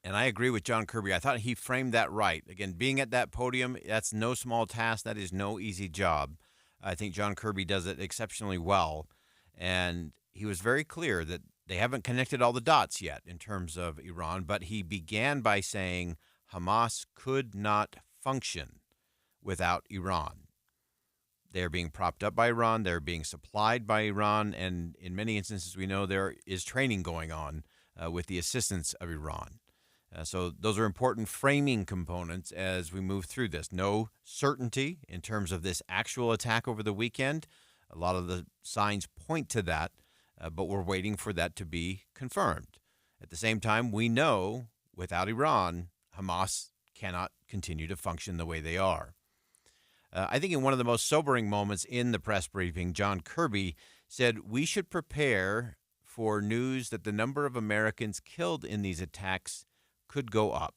And I agree with John Kirby. I thought he framed that right. Again, being at that podium, that's no small task. That is no easy job. I think John Kirby does it exceptionally well. And he was very clear that they haven't connected all the dots yet in terms of Iran, but he began by saying Hamas could not function without Iran. They're being propped up by Iran. They're being supplied by Iran. And in many instances, we know there is training going on with the assistance of Iran. So those are important framing components as we move through this. No certainty in terms of this actual attack over the weekend. A lot of the signs point to that, but we're waiting for that to be confirmed. At the same time, we know without Iran, Hamas cannot continue to function the way they are. I think in one of the most sobering moments in the press briefing, John Kirby said we should prepare for news that the number of Americans killed in these attacks could go up.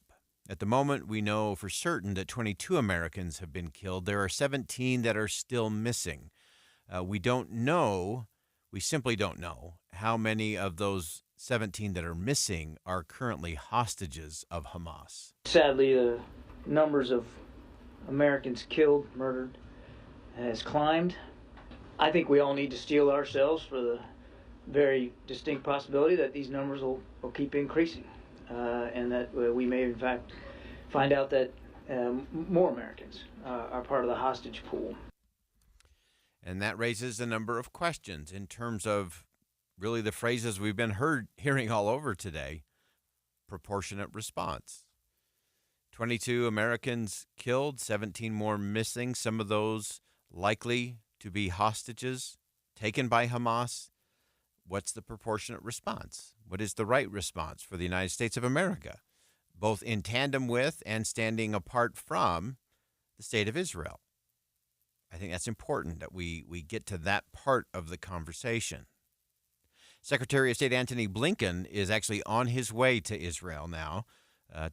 At the moment, we know for certain that 22 Americans have been killed. There are 17 that are still missing. We don't know, we simply don't know how many of those 17 that are missing are currently hostages of Hamas. Sadly, the numbers of Americans killed, murdered, has climbed. I think we all need to steel ourselves for the very distinct possibility that these numbers will keep increasing, and that we may, in fact, find out that more Americans are part of the hostage pool. And that raises a number of questions in terms of really the phrases we've been hearing all over today. Proportionate response. 22 Americans killed, 17 more missing, some of those likely to be hostages taken by Hamas. What's the proportionate response? What is the right response for the United States of America, both in tandem with and standing apart from the state of Israel? I think that's important that we get to that part of the conversation. Secretary of State Antony Blinken is actually on his way to Israel now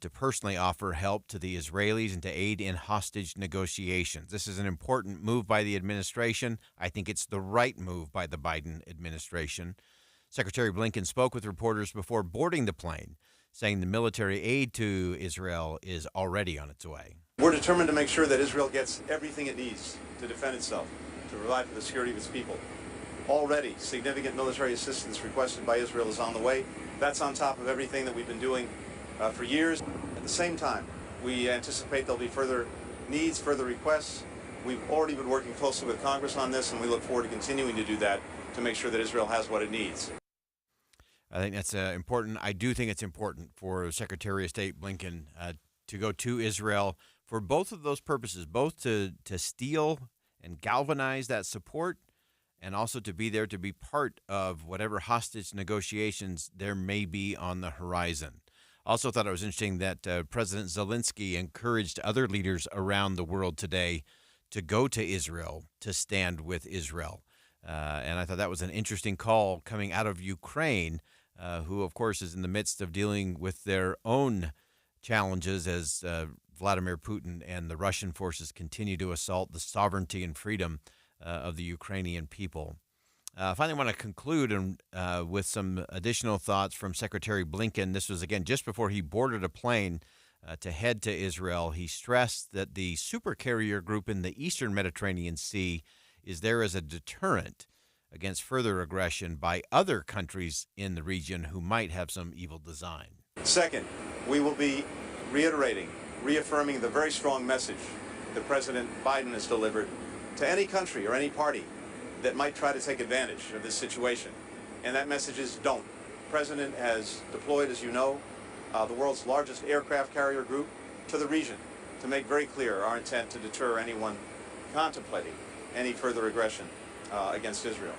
to personally offer help to the Israelis and to aid in hostage negotiations. This is an important move by the administration. I think it's the right move by the Biden administration. Secretary Blinken spoke with reporters before boarding the plane, saying the military aid to Israel is already on its way. We're determined to make sure that Israel gets everything it needs to defend itself, to provide for the security of its people. Already, significant military assistance requested by Israel is on the way. That's on top of everything that we've been doing for years. At the same time, we anticipate there'll be further needs, further requests. We've already been working closely with Congress on this, and we look forward to continuing to do that to make sure that Israel has what it needs. I think that's important. I do think it's important for Secretary of State Blinken to go to Israel for both of those purposes, both to steel and galvanize that support, and also to be there to be part of whatever hostage negotiations there may be on the horizon. Also thought it was interesting that President Zelensky encouraged other leaders around the world today to go to Israel, to stand with Israel. And I thought that was an interesting call coming out of Ukraine, who, of course, is in the midst of dealing with their own challenges as Vladimir Putin and the Russian forces continue to assault the sovereignty and freedom of the Ukrainian people. Finally, I want to conclude with some additional thoughts from Secretary Blinken. This was, again, just before he boarded a plane to head to Israel. He stressed that the supercarrier group in the eastern Mediterranean Sea is there as a deterrent against further aggression by other countries in the region who might have some evil design. Second, we will be reaffirming the very strong message that President Biden has delivered to any country or any party that might try to take advantage of this situation. And that message is don't. The President has deployed, as you know, the world's largest aircraft carrier group to the region to make very clear our intent to deter anyone contemplating any further aggression against Israel.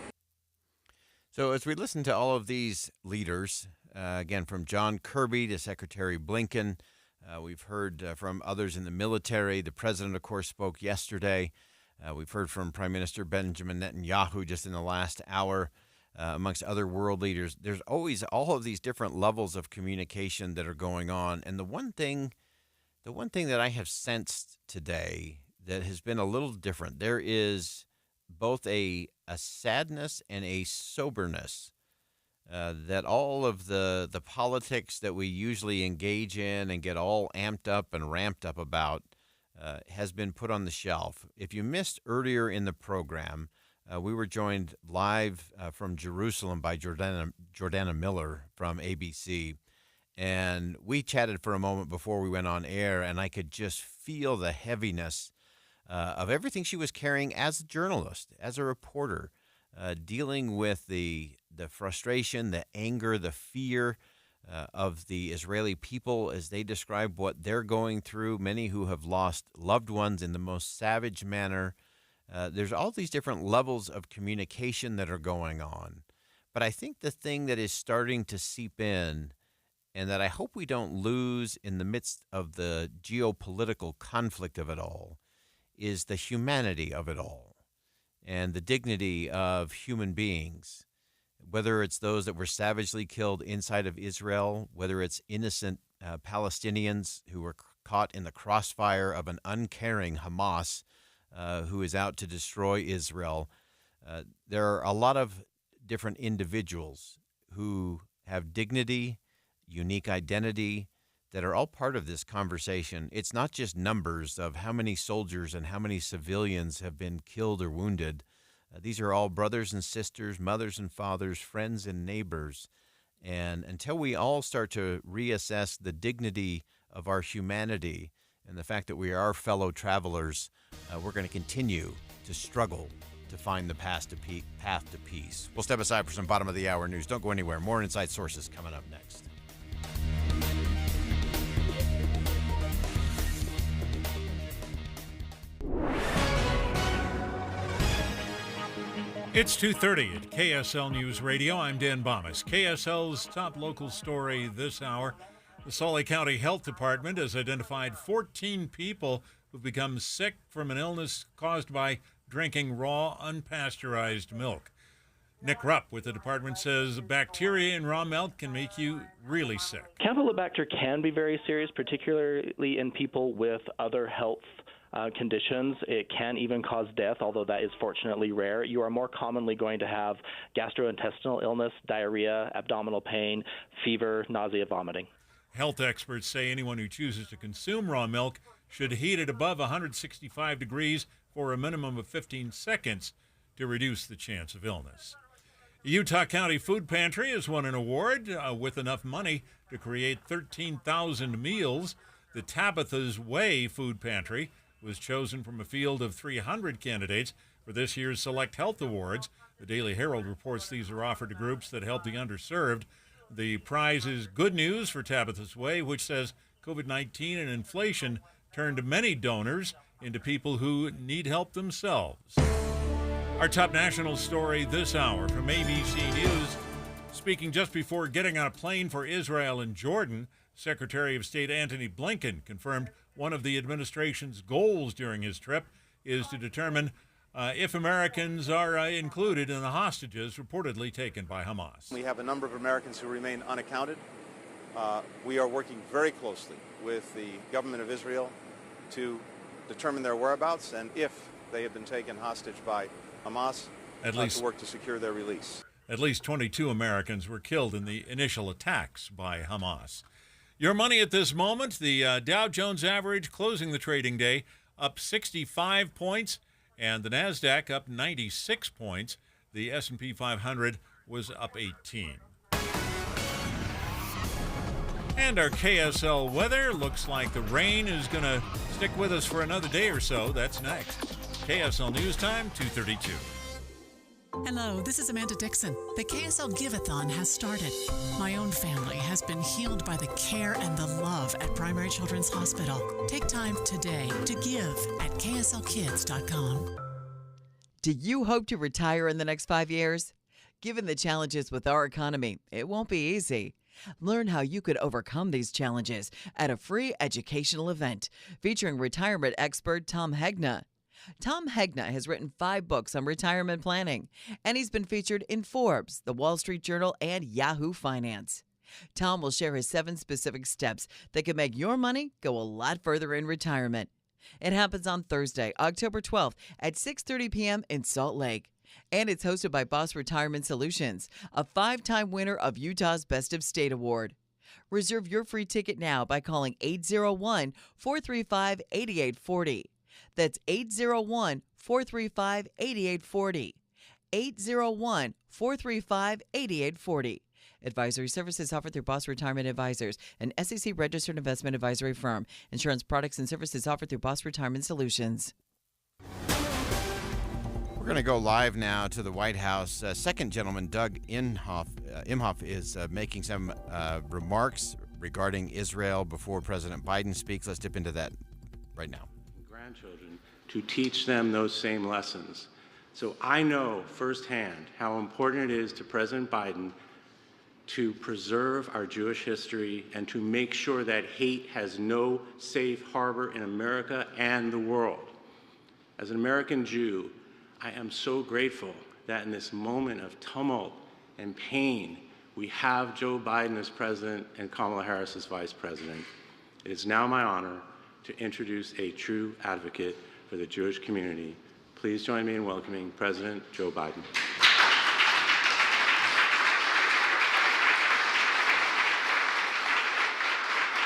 So as we listen to all of these leaders, again, from John Kirby to Secretary Blinken, we've heard from others in the military. The president, of course, spoke yesterday. We've heard from Prime Minister Benjamin Netanyahu just in the last hour, amongst other world leaders. There's always all of these different levels of communication that are going on. And the one thing that I have sensed today that has been a little different, there is both a sadness and a soberness that all of the politics that we usually engage in and get all amped up and ramped up about has been put on the shelf. If you missed earlier in the program, we were joined live from Jerusalem by Jordana Miller from ABC, and we chatted for a moment before we went on air, and I could just feel the heaviness of everything she was carrying as a journalist, as a reporter, dealing with the frustration, the anger, the fear of the Israeli people as they describe what they're going through, many who have lost loved ones in the most savage manner. There's all these different levels of communication that are going on. But I think the thing that is starting to seep in, and that I hope we don't lose in the midst of the geopolitical conflict of it all, is the humanity of it all and the dignity of human beings. Whether it's those that were savagely killed inside of Israel, whether it's innocent Palestinians who were caught in the crossfire of an uncaring Hamas who is out to destroy Israel. There are a lot of different individuals who have dignity, unique identity, that are all part of this conversation. It's not just numbers of how many soldiers and how many civilians have been killed or wounded. These are all brothers and sisters, mothers and fathers, friends and neighbors. And until we all start to reassess the dignity of our humanity and the fact that we are fellow travelers, we're going to continue to struggle to find the path to peace. We'll step aside for some bottom of the hour news. Don't go anywhere. More Inside Sources coming up next. It's 2:30 at KSL News Radio. I'm Dan Bomas. KSL's top local story this hour. The Salt Lake County Health Department has identified 14 people who've become sick from an illness caused by drinking raw, unpasteurized milk. Nick Rupp with the department says bacteria in raw milk can make you really sick. Campylobacter can be very serious, particularly in people with other health conditions. It can even cause death, although that is fortunately rare. You are more commonly going to have gastrointestinal illness, diarrhea, abdominal pain, fever, nausea, vomiting. Health experts say anyone who chooses to consume raw milk should heat it above 165 degrees for a minimum of 15 seconds to reduce the chance of illness. The Utah County Food Pantry has won an award with enough money to create 13,000 meals. The Tabitha's Way Food Pantry was chosen from a field of 300 candidates for this year's Select Health Awards. The Daily Herald reports these are offered to groups that help the underserved. The prize is good news for Tabitha's Way, which says COVID-19 and inflation turned many donors into people who need help themselves. Our top national story this hour from ABC News. Speaking just before getting on a plane for Israel and Jordan, Secretary of State Antony Blinken confirmed one of the administration's goals during his trip is to determine if Americans are included in the hostages reportedly taken by Hamas. We have a number of Americans who remain unaccounted. We are working very closely with the government of Israel to determine their whereabouts and if they have been taken hostage by Hamas, to work to secure their release. At least 22 Americans were killed in the initial attacks by Hamas. Your money at this moment, the Dow Jones average closing the trading day up 65 points, and the NASDAQ up 96 points. The S&P 500 was up 18. And our KSL weather looks like the rain is going to stick with us for another day or so. That's next. KSL News Time, 2:32. Hello, this is Amanda Dixon. The KSL Give-a-thon has started. My own family has been healed by the care and the love at Primary Children's Hospital. Take time today to give at kslkids.com. Do you hope to retire in the next 5 years? Given the challenges with our economy, it won't be easy. Learn how you could overcome these challenges at a free educational event featuring retirement expert Tom Hegna. Tom Hegna has written 5 books on retirement planning, and he's been featured in Forbes, The Wall Street Journal, and Yahoo Finance. Tom will share his 7 specific steps that can make your money go a lot further in retirement. It happens on Thursday, October 12th at 6:30 p.m. in Salt Lake. And it's hosted by Boss Retirement Solutions, a 5-time winner of Utah's Best of State Award. Reserve your free ticket now by calling 801-435-8840. That's 801-435-8840. 801-435-8840. Advisory services offered through Boss Retirement Advisors, an SEC-registered investment advisory firm. Insurance products and services offered through Boss Retirement Solutions. We're going to go live now to the White House. Second gentleman, Doug Imhoff, is making some remarks regarding Israel before President Biden speaks. Let's dip into that right now. Grandchildren, to teach them those same lessons. So I know firsthand how important it is to President Biden to preserve our Jewish history and to make sure that hate has no safe harbor in America and the world. As an American Jew, I am so grateful that in this moment of tumult and pain, we have Joe Biden as president and Kamala Harris as vice president. It is now my honor to introduce a true advocate for the Jewish community. Please join me in welcoming President Joe Biden.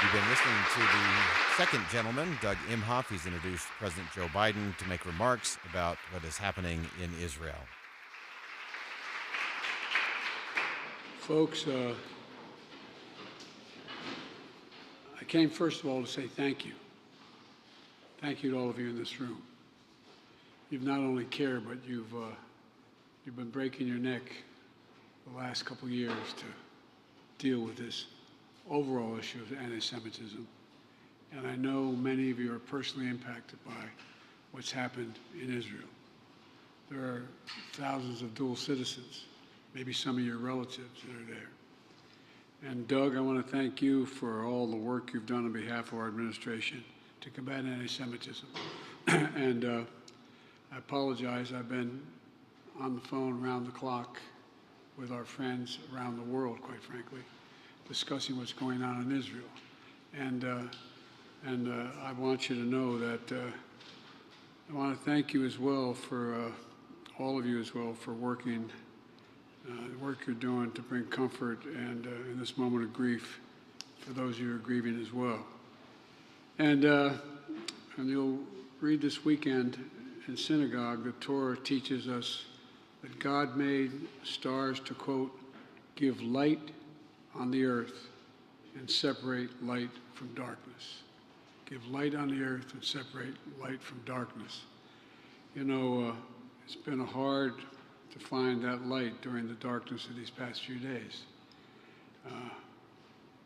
You've been listening to the second gentleman, Doug Imhoff. He's introduced President Joe Biden to make remarks about what is happening in Israel. Folks, I came first of all to say thank you. Thank you to all of you in this room. You've not only cared, but you've been breaking your neck the last couple of years to deal with this overall issue of anti-Semitism. And I know many of you are personally impacted by what's happened in Israel. There are thousands of dual citizens, maybe some of your relatives that are there. And Doug, I want to thank you for all the work you've done on behalf of our administration to combat anti-Semitism. And I apologize, I've been on the phone around the clock with our friends around the world, quite frankly, discussing what's going on in Israel. And I want you to know that I want to thank you as well for, all of you as well, for working, the work you're doing to bring comfort and in this moment of grief for those of you who are grieving as well. And you'll read this weekend in synagogue, the Torah teaches us that God made stars to, quote, give light on the earth and separate light from darkness. Give light on the earth and separate light from darkness. You know, it's been hard to find that light during the darkness of these past few days.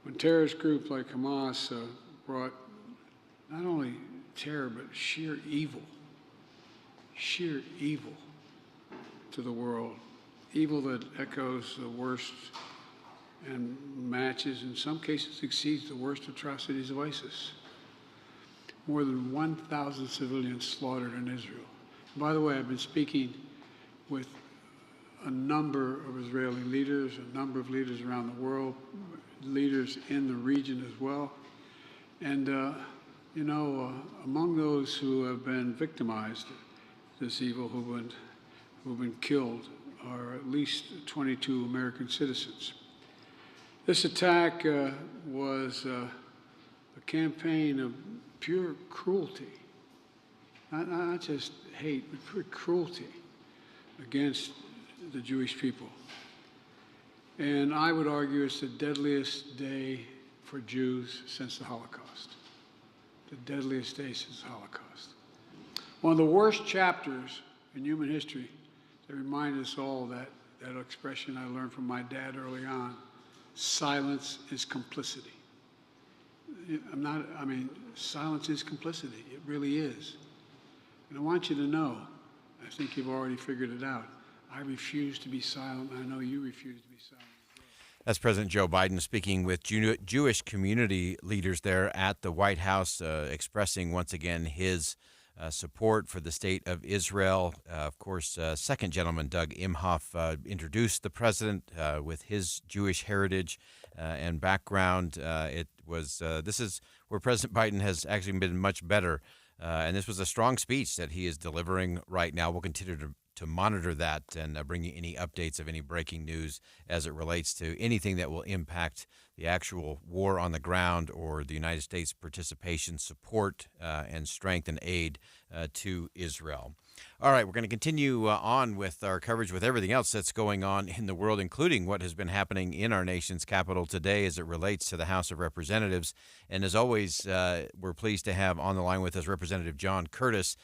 When terrorist groups like Hamas brought not only terror but sheer evil to the world, evil that echoes the worst and matches, in some cases exceeds the worst atrocities of ISIS. More than 1,000 civilians slaughtered in Israel. And by the way, I've been speaking with a number of Israeli leaders, a number of leaders around the world, leaders in the region as well. And, you know, among those who have been victimized, this evil, who've been killed, are at least 22 American citizens. This attack was a campaign of pure cruelty, not just hate, but pure cruelty against the Jewish people. And I would argue it's the deadliest day for Jews since the Holocaust. The deadliest day since the Holocaust. One of the worst chapters in human history that reminded us all that expression I learned from my dad early on, silence is complicity. Silence is complicity. It really is. And I want you to know, I think you've already figured it out, I refuse to be silent. I know you refuse to be silent. That's President Joe Biden speaking with Jewish community leaders there at the White House, expressing once again his support for the state of Israel. Of course, second gentleman, Doug Imhoff, introduced the president with his Jewish heritage and background. This is where President Biden has actually been much better. And this was a strong speech that he is delivering right now. We'll continue to monitor that and bring you any updates of any breaking news as it relates to anything that will impact the actual war on the ground or the United States participation, support, and strength and aid to Israel. All right, we're going to continue on with our coverage with everything else that's going on in the world, including what has been happening in our nation's capital today as it relates to the House of Representatives. And as always, we're pleased to have on the line with us Representative John Curtis.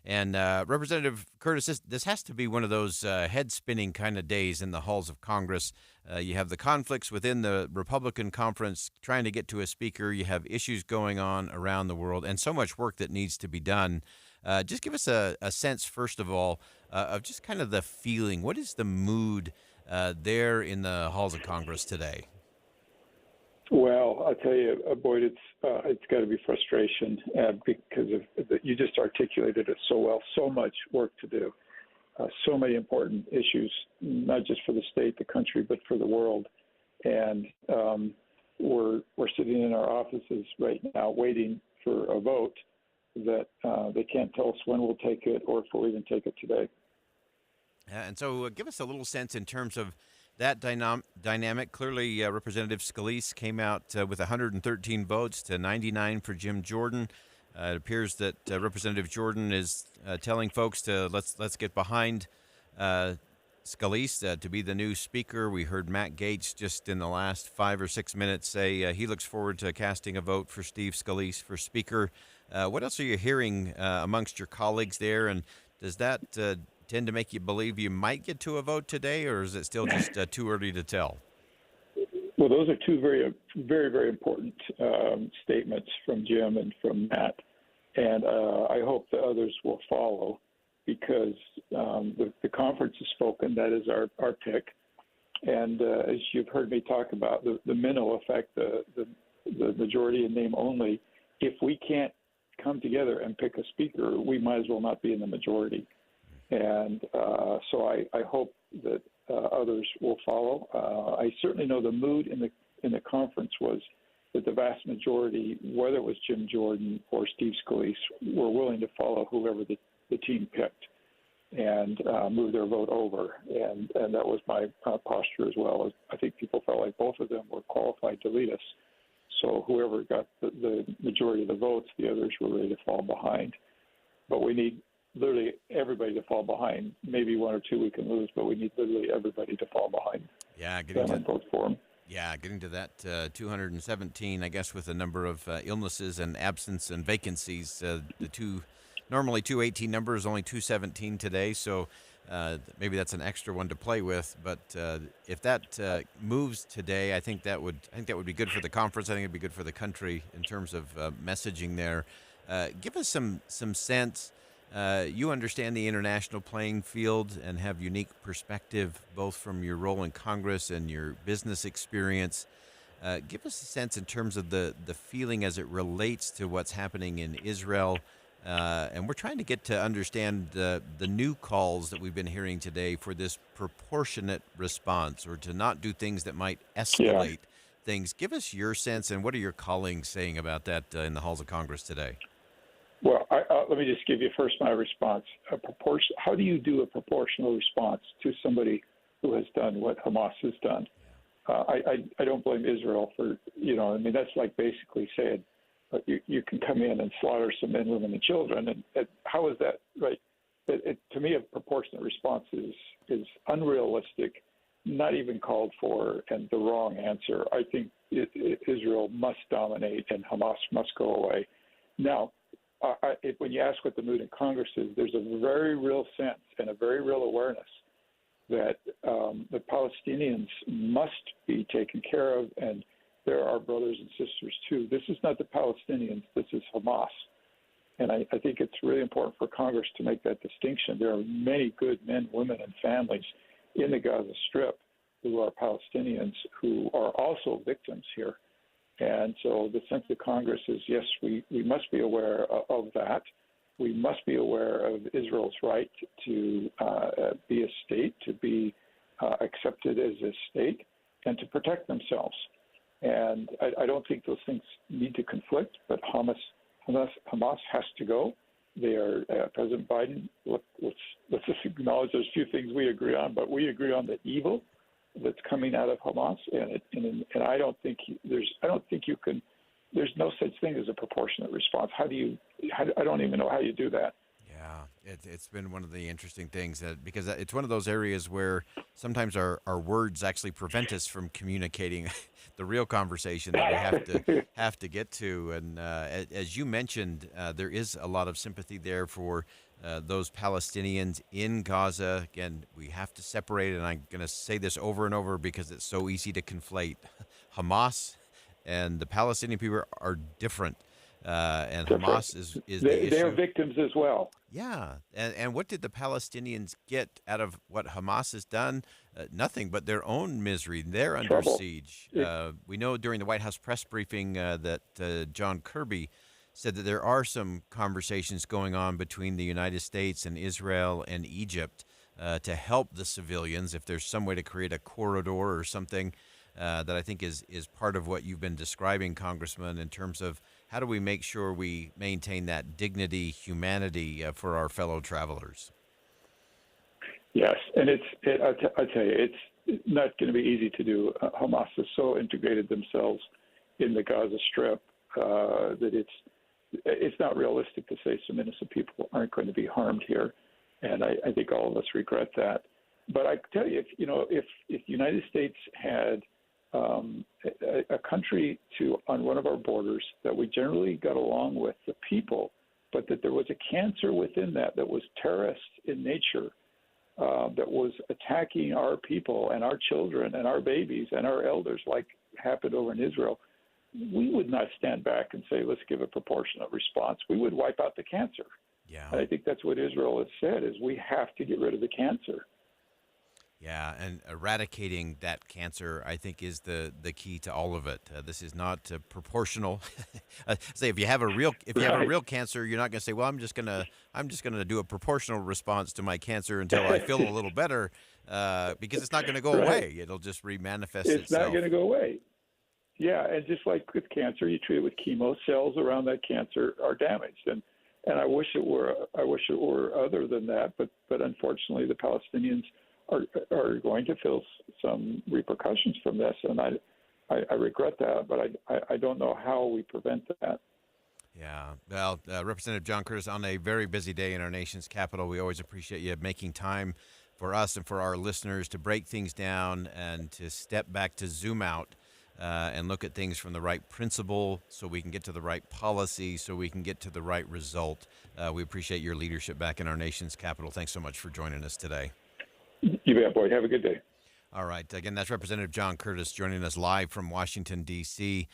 And Representative Curtis, this has to be one of those head-spinning kind of days in the halls of Congress. You have the conflicts within the Republican conference trying to get to a speaker. You have issues going on around the world and so much work that needs to be done. Just give us a sense, first of all, of just kind of the feeling. What is the mood there in the halls of Congress today? Well, I'll tell you, Boyd, it's got to be frustration because you just articulated it so well. So much work to do, so many important issues, not just for the state, the country, but for the world. And we're sitting in our offices right now waiting for a vote that they can't tell us when we'll take it or if we'll even take it today. And so give us a little sense in terms of that dynamic. Clearly, Representative Scalise came out with 113 votes to 99 for Jim Jordan. It appears that Representative Jordan is telling folks to let's get behind Scalise to be the new speaker. We heard Matt Gaetz just in the last 5 or 6 minutes say he looks forward to casting a vote for Steve Scalise for speaker. What else are you hearing amongst your colleagues there, and does that tend to make you believe you might get to a vote today, or is it still just too early to tell? Well, those are two very, very, very important statements from Jim and from Matt, and I hope the others will follow, because the conference has spoken. That is our pick, and as you've heard me talk about, the minnow effect, the majority in name only. If we can't come together and pick a speaker, we might as well not be in the majority. And so I hope that others will follow. I certainly know the mood in the conference was that the vast majority, whether it was Jim Jordan or Steve Scalise, were willing to follow whoever the team picked and move their vote over. And that was my posture as well. I think people felt like both of them were qualified to lead us. So whoever got the majority of the votes, the others were ready to fall behind. But we need literally everybody to fall behind. Maybe one or two we can lose, but we need literally everybody to fall behind. Yeah, vote for him. Yeah, getting to that 217, I guess, with a number of illnesses and absence and vacancies. Normally 218 number is only 217 today, so maybe that's an extra one to play with. But if that moves today, I think that would be good for the conference. I think it'd be good for the country in terms of messaging there. Give us some sense. You understand the international playing field and have unique perspective, both from your role in Congress and your business experience. Give us a sense in terms of the feeling as it relates to what's happening in Israel. And we're trying to get to understand the new calls that we've been hearing today for this proportionate response, or to not do things that might escalate things. Give us your sense, and what are your colleagues saying about that in the halls of Congress today? Well, let me just give you first my response. How do you do a proportional response to somebody who has done what Hamas has done? I don't blame Israel for, that's like basically saying, you can come in and slaughter some men, women, and children. And how is that right? To me, a proportionate response is unrealistic, not even called for, and the wrong answer. I think Israel must dominate and Hamas must go away. Now, when you ask what the mood in Congress is, there's a very real sense and a very real awareness that the Palestinians must be taken care of, and there are brothers and sisters too. This is not the Palestinians, this is Hamas. And I think it's really important for Congress to make that distinction. There are many good men, women, and families in the Gaza Strip who are Palestinians who are also victims here. And so the sense of Congress is, yes, we must be aware of that. We must be aware of Israel's right to be a state, to be accepted as a state, and to protect themselves. And I don't think those things need to conflict, but Hamas has to go. They are President Biden. Let's just acknowledge there's a few things we agree on, but we agree on the evil that's coming out of Hamas, and I don't think you can. There's no such thing as a proportionate response. I don't even know how you do that. Yeah, it's been one of the interesting things because it's one of those areas where sometimes our words actually prevent us from communicating the real conversation that we have to get to. And as you mentioned, there is a lot of sympathy there for those Palestinians in Gaza. Again, we have to separate, and I'm going to say this over and over because it's so easy to conflate. Hamas and the Palestinian people are different. And Hamas is the issue. They're victims as well. Yeah. And what did the Palestinians get out of what Hamas has done? Nothing but their own misery. They're under siege. We know during the White House press briefing that John Kirby said that there are some conversations going on between the United States and Israel and Egypt to help the civilians, if there's some way to create a corridor or something that I think is part of what you've been describing, Congressman, in terms of how do we make sure we maintain that dignity, humanity for our fellow travelers? Yes, and I tell you, not going to be easy to do. Hamas has so integrated themselves in the Gaza Strip that it's not realistic to say some innocent people aren't going to be harmed here, and I think all of us regret that. But I tell you, if the United States had a country on one of our borders that we generally got along with the people, but that there was a cancer within that was terrorist in nature, that was attacking our people and our children and our babies and our elders, like happened over in Israel, we would not stand back and say, let's give a proportionate response. We would wipe out the cancer. Yeah. And I think that's what Israel has said, is we have to get rid of the cancer. Yeah, and eradicating that cancer, I think, is the key to all of it. This is not proportional. Say if you have a real cancer, you're not going to say, well, I'm just gonna do a proportional response to my cancer until I feel a little better, because it's not going to go away. It'll just remanifest itself. It's not going to go away. Yeah, and just like with cancer, you treat it with chemo, cells around that cancer are damaged, and I wish it were other than that, but unfortunately, the Palestinians are going to feel some repercussions from this, and I regret that, but I don't know how we prevent that. Yeah, well, Representative John Curtis, on a very busy day in our nation's capital, we always appreciate you making time for us and for our listeners to break things down and to step back, to zoom out and look at things from the right principle so we can get to the right policy, so we can get to the right result. We appreciate your leadership back in our nation's capital. Thanks so much for joining us today. You bet, Boyd. Have a good day. All right. Again, that's Representative John Curtis joining us live from Washington, D.C.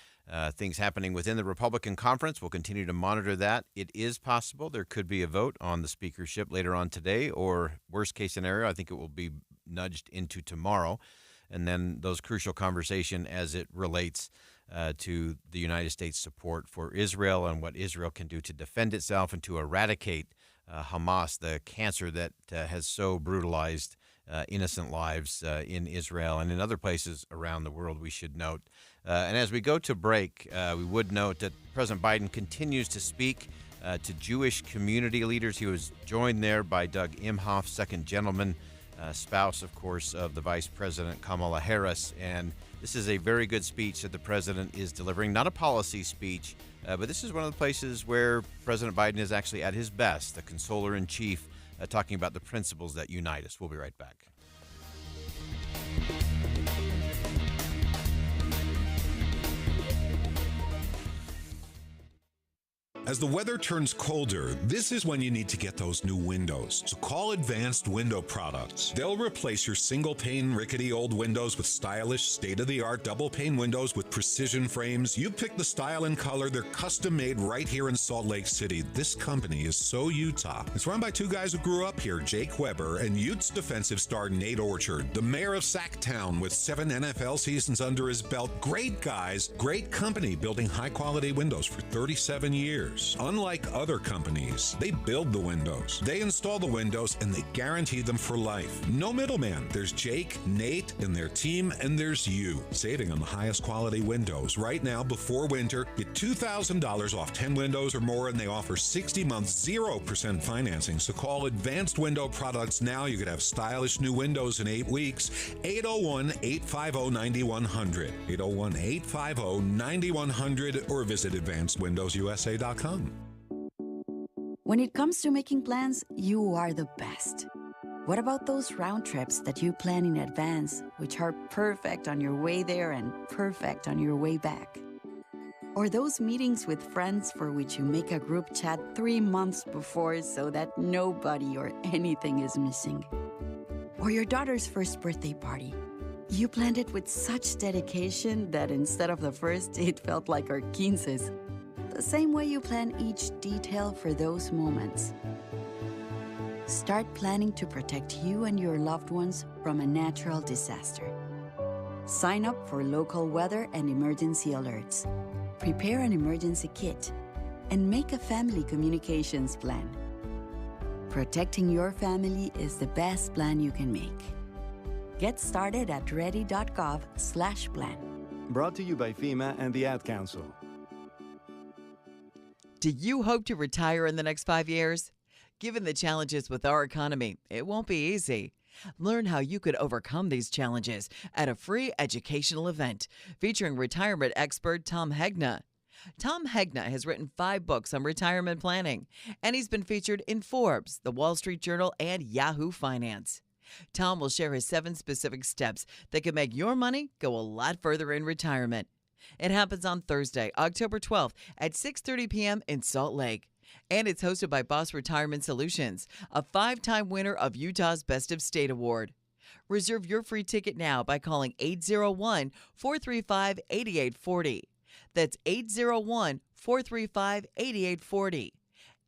Things happening within the Republican conference. We'll continue to monitor that. It is possible there could be a vote on the speakership later on today, or worst case scenario, I think it will be nudged into tomorrow. And then those crucial conversation as it relates to the United States support for Israel and what Israel can do to defend itself and to eradicate Hamas, the cancer that has so brutalized innocent lives in Israel and in other places around the world, we should note. And as we go to break, we would note that President Biden continues to speak to Jewish community leaders. He was joined there by Doug Imhoff, second gentleman, spouse, of course, of the Vice President Kamala Harris. And this is a very good speech that the president is delivering, not a policy speech, but this is one of the places where President Biden is actually at his best, the consoler-in-chief, talking about the principles that unite us. We'll be right back. As the weather turns colder, this is when you need to get those new windows. So call Advanced Window Products. They'll replace your single-pane, rickety old windows with stylish, state-of-the-art double-pane windows with precision frames. You pick the style and color. They're custom-made right here in Salt Lake City. This company is so Utah. It's run by two guys who grew up here, Jake Weber and Utes defensive star Nate Orchard, the mayor of Sacktown with 7 NFL seasons under his belt. Great guys, great company, building high-quality windows for 37 years. Unlike other companies, they build the windows, they install the windows, and they guarantee them for life. No middleman. There's Jake, Nate, and their team, and there's you. Saving on the highest quality windows. Right now, before winter, get $2,000 off 10 windows or more, and they offer 60 months, 0% financing. So call Advanced Window Products now. You could have stylish new windows in 8 weeks. 801-850-9100. 801-850-9100, or visit AdvancedWindowsUSA.com. When it comes to making plans, you are the best. What about those round trips that you plan in advance, which are perfect on your way there and perfect on your way back? Or those meetings with friends for which you make a group chat 3 months before so that nobody or anything is missing? Or your daughter's first birthday party. You planned it with such dedication that instead of the first, it felt like our 15's. The same way you plan each detail for those moments. Start planning to protect you and your loved ones from a natural disaster. Sign up for local weather and emergency alerts. Prepare an emergency kit and make a family communications plan. Protecting your family is the best plan you can make. Get started at ready.gov/plan. Brought to you by FEMA and the Ad Council. Do you hope to retire in the next 5 years? Given the challenges with our economy, it won't be easy. Learn how you could overcome these challenges at a free educational event featuring retirement expert Tom Hegna. Tom Hegna has written 5 books on retirement planning, and he's been featured in Forbes, The Wall Street Journal, and Yahoo Finance. Tom will share his 7 specific steps that can make your money go a lot further in retirement. It happens on Thursday, October 12th at 6:30 p.m. in Salt Lake. And it's hosted by Boss Retirement Solutions, a 5-time winner of Utah's Best of State Award. Reserve your free ticket now by calling 801-435-8840. That's 801-435-8840.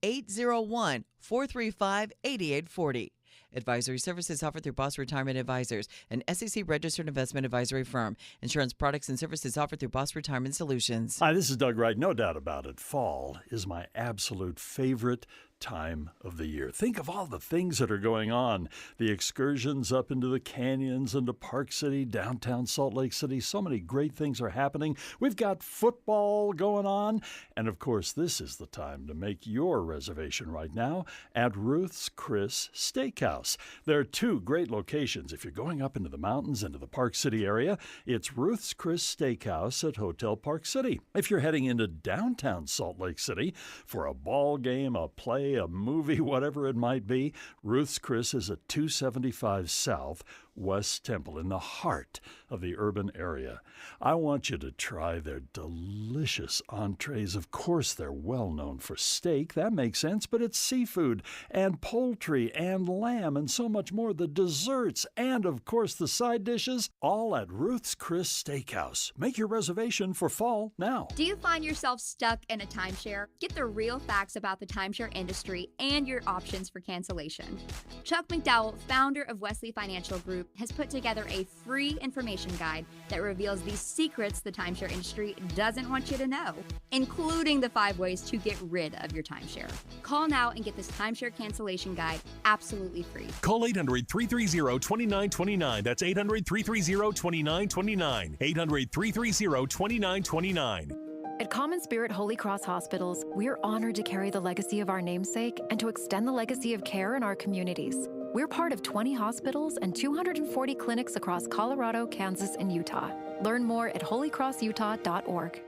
801-435-8840. Advisory services offered through Boss Retirement Advisors, an SEC-registered investment advisory firm. Insurance products and services offered through Boss Retirement Solutions. Hi, this is Doug Wright. No doubt about it, fall is my absolute favorite time of the year. Think of all the things that are going on. The excursions up into the canyons, into Park City, downtown Salt Lake City. So many great things are happening. We've got football going on. And of course, this is the time to make your reservation right now at Ruth's Chris Steakhouse. There are 2 great locations. If you're going up into the mountains, into the Park City area, it's Ruth's Chris Steakhouse at Hotel Park City. If you're heading into downtown Salt Lake City for a ball game, a play, a movie, whatever it might be, Ruth's Chris is at 275 South West Temple in the heart of the urban area. I want you to try their delicious entrees. Of course, they're well known for steak. That makes sense, but it's seafood and poultry and lamb and so much more. The desserts and, of course, the side dishes, all at Ruth's Chris Steakhouse. Make your reservation for fall now. Do you find yourself stuck in a timeshare? Get the real facts about the timeshare industry and your options for cancellation. Chuck McDowell, founder of Wesley Financial Group, has put together a free information guide that reveals the secrets the timeshare industry doesn't want you to know, including the 5 ways to get rid of your timeshare. Call now and get this timeshare cancellation guide absolutely free. Call 800-330-2929. That's 800-330-2929. 800-330-2929. At Common Spirit Holy Cross Hospitals, we're honored to carry the legacy of our namesake and to extend the legacy of care in our communities. We're part of 20 hospitals and 240 clinics across Colorado, Kansas, and Utah. Learn more at holycrossutah.org.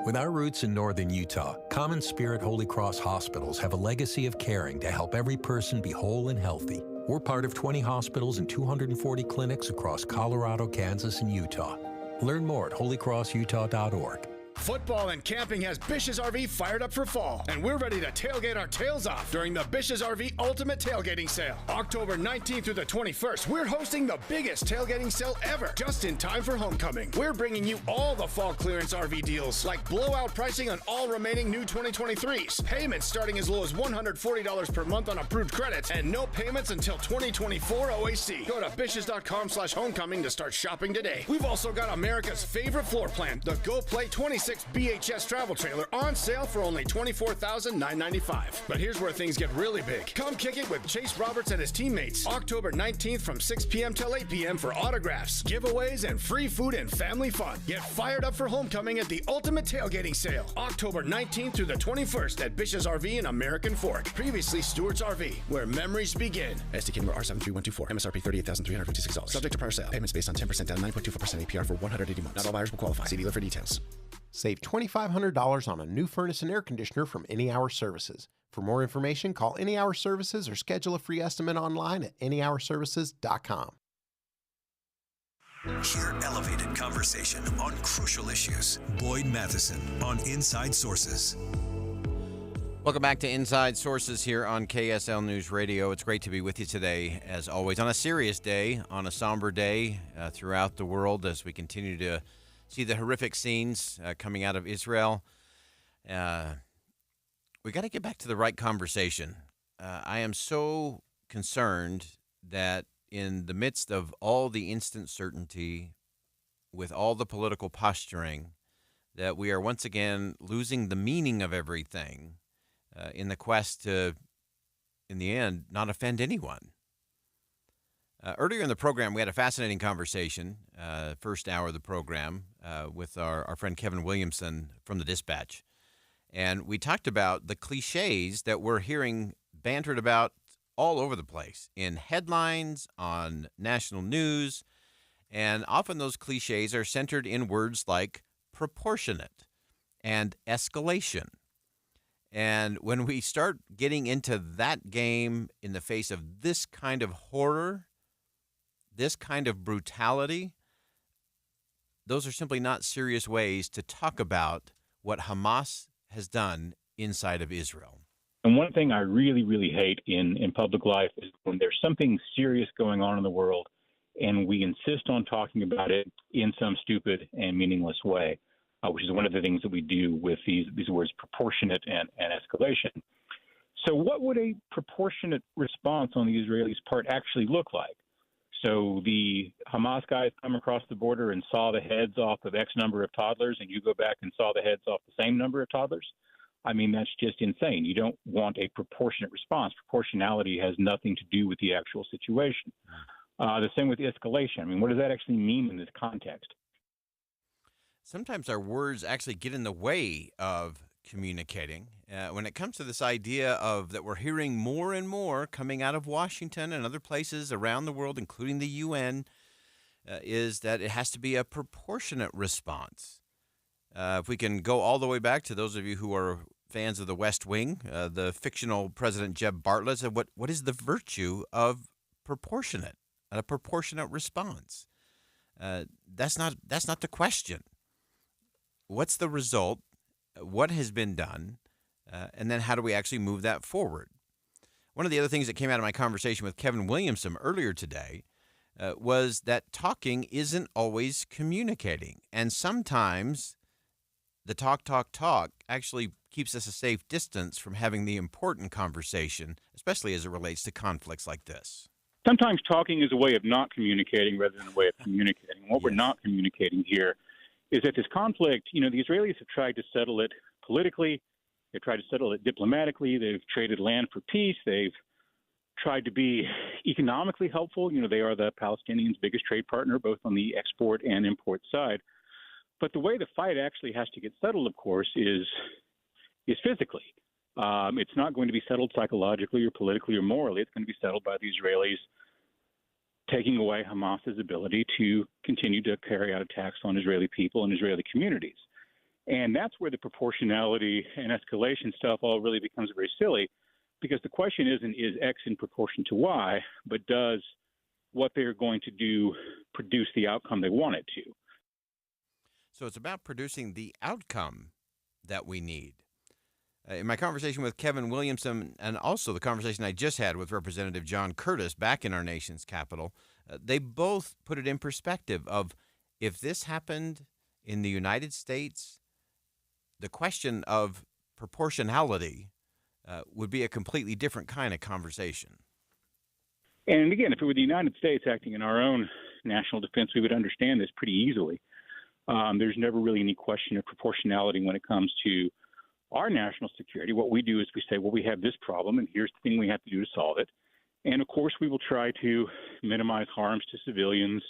With our roots in northern Utah, Common Spirit Holy Cross Hospitals have a legacy of caring to help every person be whole and healthy. We're part of 20 hospitals and 240 clinics across Colorado, Kansas, and Utah. Learn more at holycrossutah.org. Football and camping has Bish's RV fired up for fall, and we're ready to tailgate our tails off during the Bish's RV Ultimate Tailgating Sale. October 19th through the 21st, we're hosting the biggest tailgating sale ever, just in time for homecoming. We're bringing you all the fall clearance RV deals, like blowout pricing on all remaining new 2023s, payments starting as low as $140 per month on approved credits, and no payments until 2024 OAC. Go to bishes.com/homecoming to start shopping today. We've also got America's favorite floor plan, the Go Play 26 BHS travel trailer, on sale for only $24,995. But here's where things get really big. Come kick it with Chase Roberts and his teammates, October 19th from 6 p.m. till 8 p.m. for autographs, giveaways, and free food and family fun. Get fired up for homecoming at the Ultimate Tailgating Sale, October 19th through the 21st at Bish's RV in American Fork, previously Stewart's RV, where memories begin. SDK number R73124, MSRP $38,356. Subject to prior sale. Payments based on 10% down, 9.24% APR for 180 months. Not all buyers will qualify. See dealer for details. Save $2,500 on a new furnace and air conditioner from Any Hour Services. For more information, call Any Hour Services or schedule a free estimate online at anyhourservices.com. Hear elevated conversation on crucial issues. Boyd Matheson on Inside Sources. Welcome back to Inside Sources here on KSL News Radio. It's great to be with you today, as always, on a serious day, on a somber day throughout the world as we continue to see the horrific scenes coming out of Israel. We got to get back to the right conversation. I am so concerned that in the midst of all the instant certainty, with all the political posturing, that we are once again losing the meaning of everything in the quest to, in the end, not offend anyone. Earlier in the program, we had a fascinating conversation, first hour of the program, with our friend Kevin Williamson from the Dispatch. And we talked about the cliches that we're hearing bantered about all over the place in headlines, on national news, and often those cliches are centered in words like proportionate and escalation. And when we start getting into that game in the face of this kind of horror, this kind of brutality, those are simply not serious ways to talk about what Hamas has done inside of Israel. And one thing I really, really hate in public life is when there's something serious going on in the world and we insist on talking about it in some stupid and meaningless way, which is one of the things that we do with these words proportionate and escalation. So what would a proportionate response on the Israelis' part actually look like? So the Hamas guys come across the border and saw the heads off of X number of toddlers, and you go back and saw the heads off the same number of toddlers? I mean, that's just insane. You don't want a proportionate response. Proportionality has nothing to do with the actual situation. The same with escalation. I mean, what does that actually mean in this context? Sometimes our words actually get in the way of communicating. When it comes to this idea of that we're hearing more and more coming out of Washington and other places around the world, including the UN, is that it has to be a proportionate response. If we can go all the way back to those of you who are fans of The West Wing, the fictional President Jeb Bartlett said, what is the virtue of proportionate, a proportionate response? That's not the question. What's the result? What has been done? And then how do we actually move that forward? One of the other things that came out of my conversation with Kevin Williamson earlier today was that talking isn't always communicating. And sometimes the talk actually keeps us a safe distance from having the important conversation, especially as it relates to conflicts like this. Sometimes talking is a way of not communicating rather than a way of communicating. What we're not communicating here is that this conflict, the Israelis have tried to settle it politically. They've tried to settle it diplomatically. They've traded land for peace. They've tried to be economically helpful. They are the Palestinians' biggest trade partner, both on the export and import side. But the way the fight actually has to get settled, of course, is physically. It's not going to be settled psychologically or politically or morally. It's going to be settled by the Israelis taking away Hamas's ability to continue to carry out attacks on Israeli people and Israeli communities. And that's where the proportionality and escalation stuff all really becomes very silly, because the question isn't is X in proportion to Y, but does what they're going to do produce the outcome they want it to? So it's about producing the outcome that we need. In my conversation with Kevin Williamson and also the conversation I just had with Representative John Curtis back in our nation's capital, they both put it in perspective of if this happened in the United States, the question of proportionality would be a completely different kind of conversation. And again, if it were the United States acting in our own national defense, we would understand this pretty easily. There's never really any question of proportionality when it comes to our national security. What we do is we say, well, we have this problem, and here's the thing we have to do to solve it. And, of course, we will try to minimize harms to civilians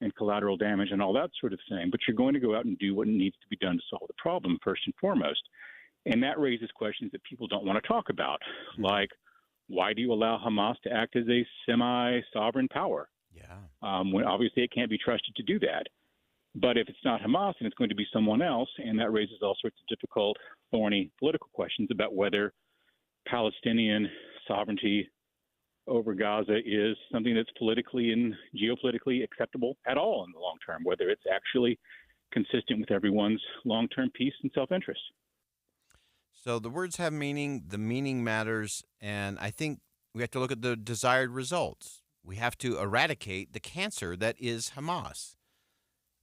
and collateral damage and all that sort of thing. But you're going to go out and do what needs to be done to solve the problem first and foremost. And that raises questions that people don't want to talk about, like why do you allow Hamas to act as a semi-sovereign power? Yeah. When obviously it can't be trusted to do that. But if it's not Hamas, then it's going to be someone else, and that raises all sorts of difficult, thorny political questions about whether Palestinian sovereignty over Gaza is something that's politically and geopolitically acceptable at all in the long term, whether it's actually consistent with everyone's long-term peace and self-interest. So the words have meaning, the meaning matters, and I think we have to look at the desired results. We have to eradicate the cancer that is Hamas,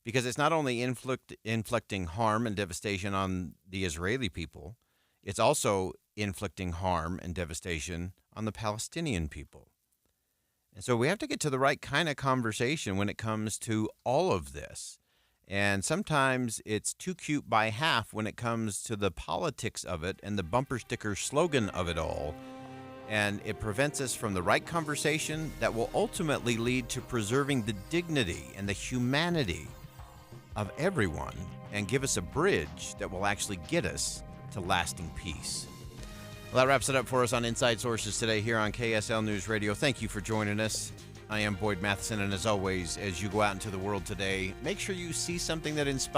because it's not only inflicting harm and devastation on the Israeli people, it's also inflicting harm and devastation on the Palestinian people. And so we have to get to the right kind of conversation when it comes to all of this. And sometimes it's too cute by half when it comes to the politics of it and the bumper sticker slogan of it all. And it prevents us from the right conversation that will ultimately lead to preserving the dignity and the humanity of everyone and give us a bridge that will actually get us to lasting peace. Well, that wraps it up for us on Inside Sources today here on KSL News Radio. Thank you for joining us. I am Boyd Matheson, and as always, as you go out into the world today, make sure you see something that inspires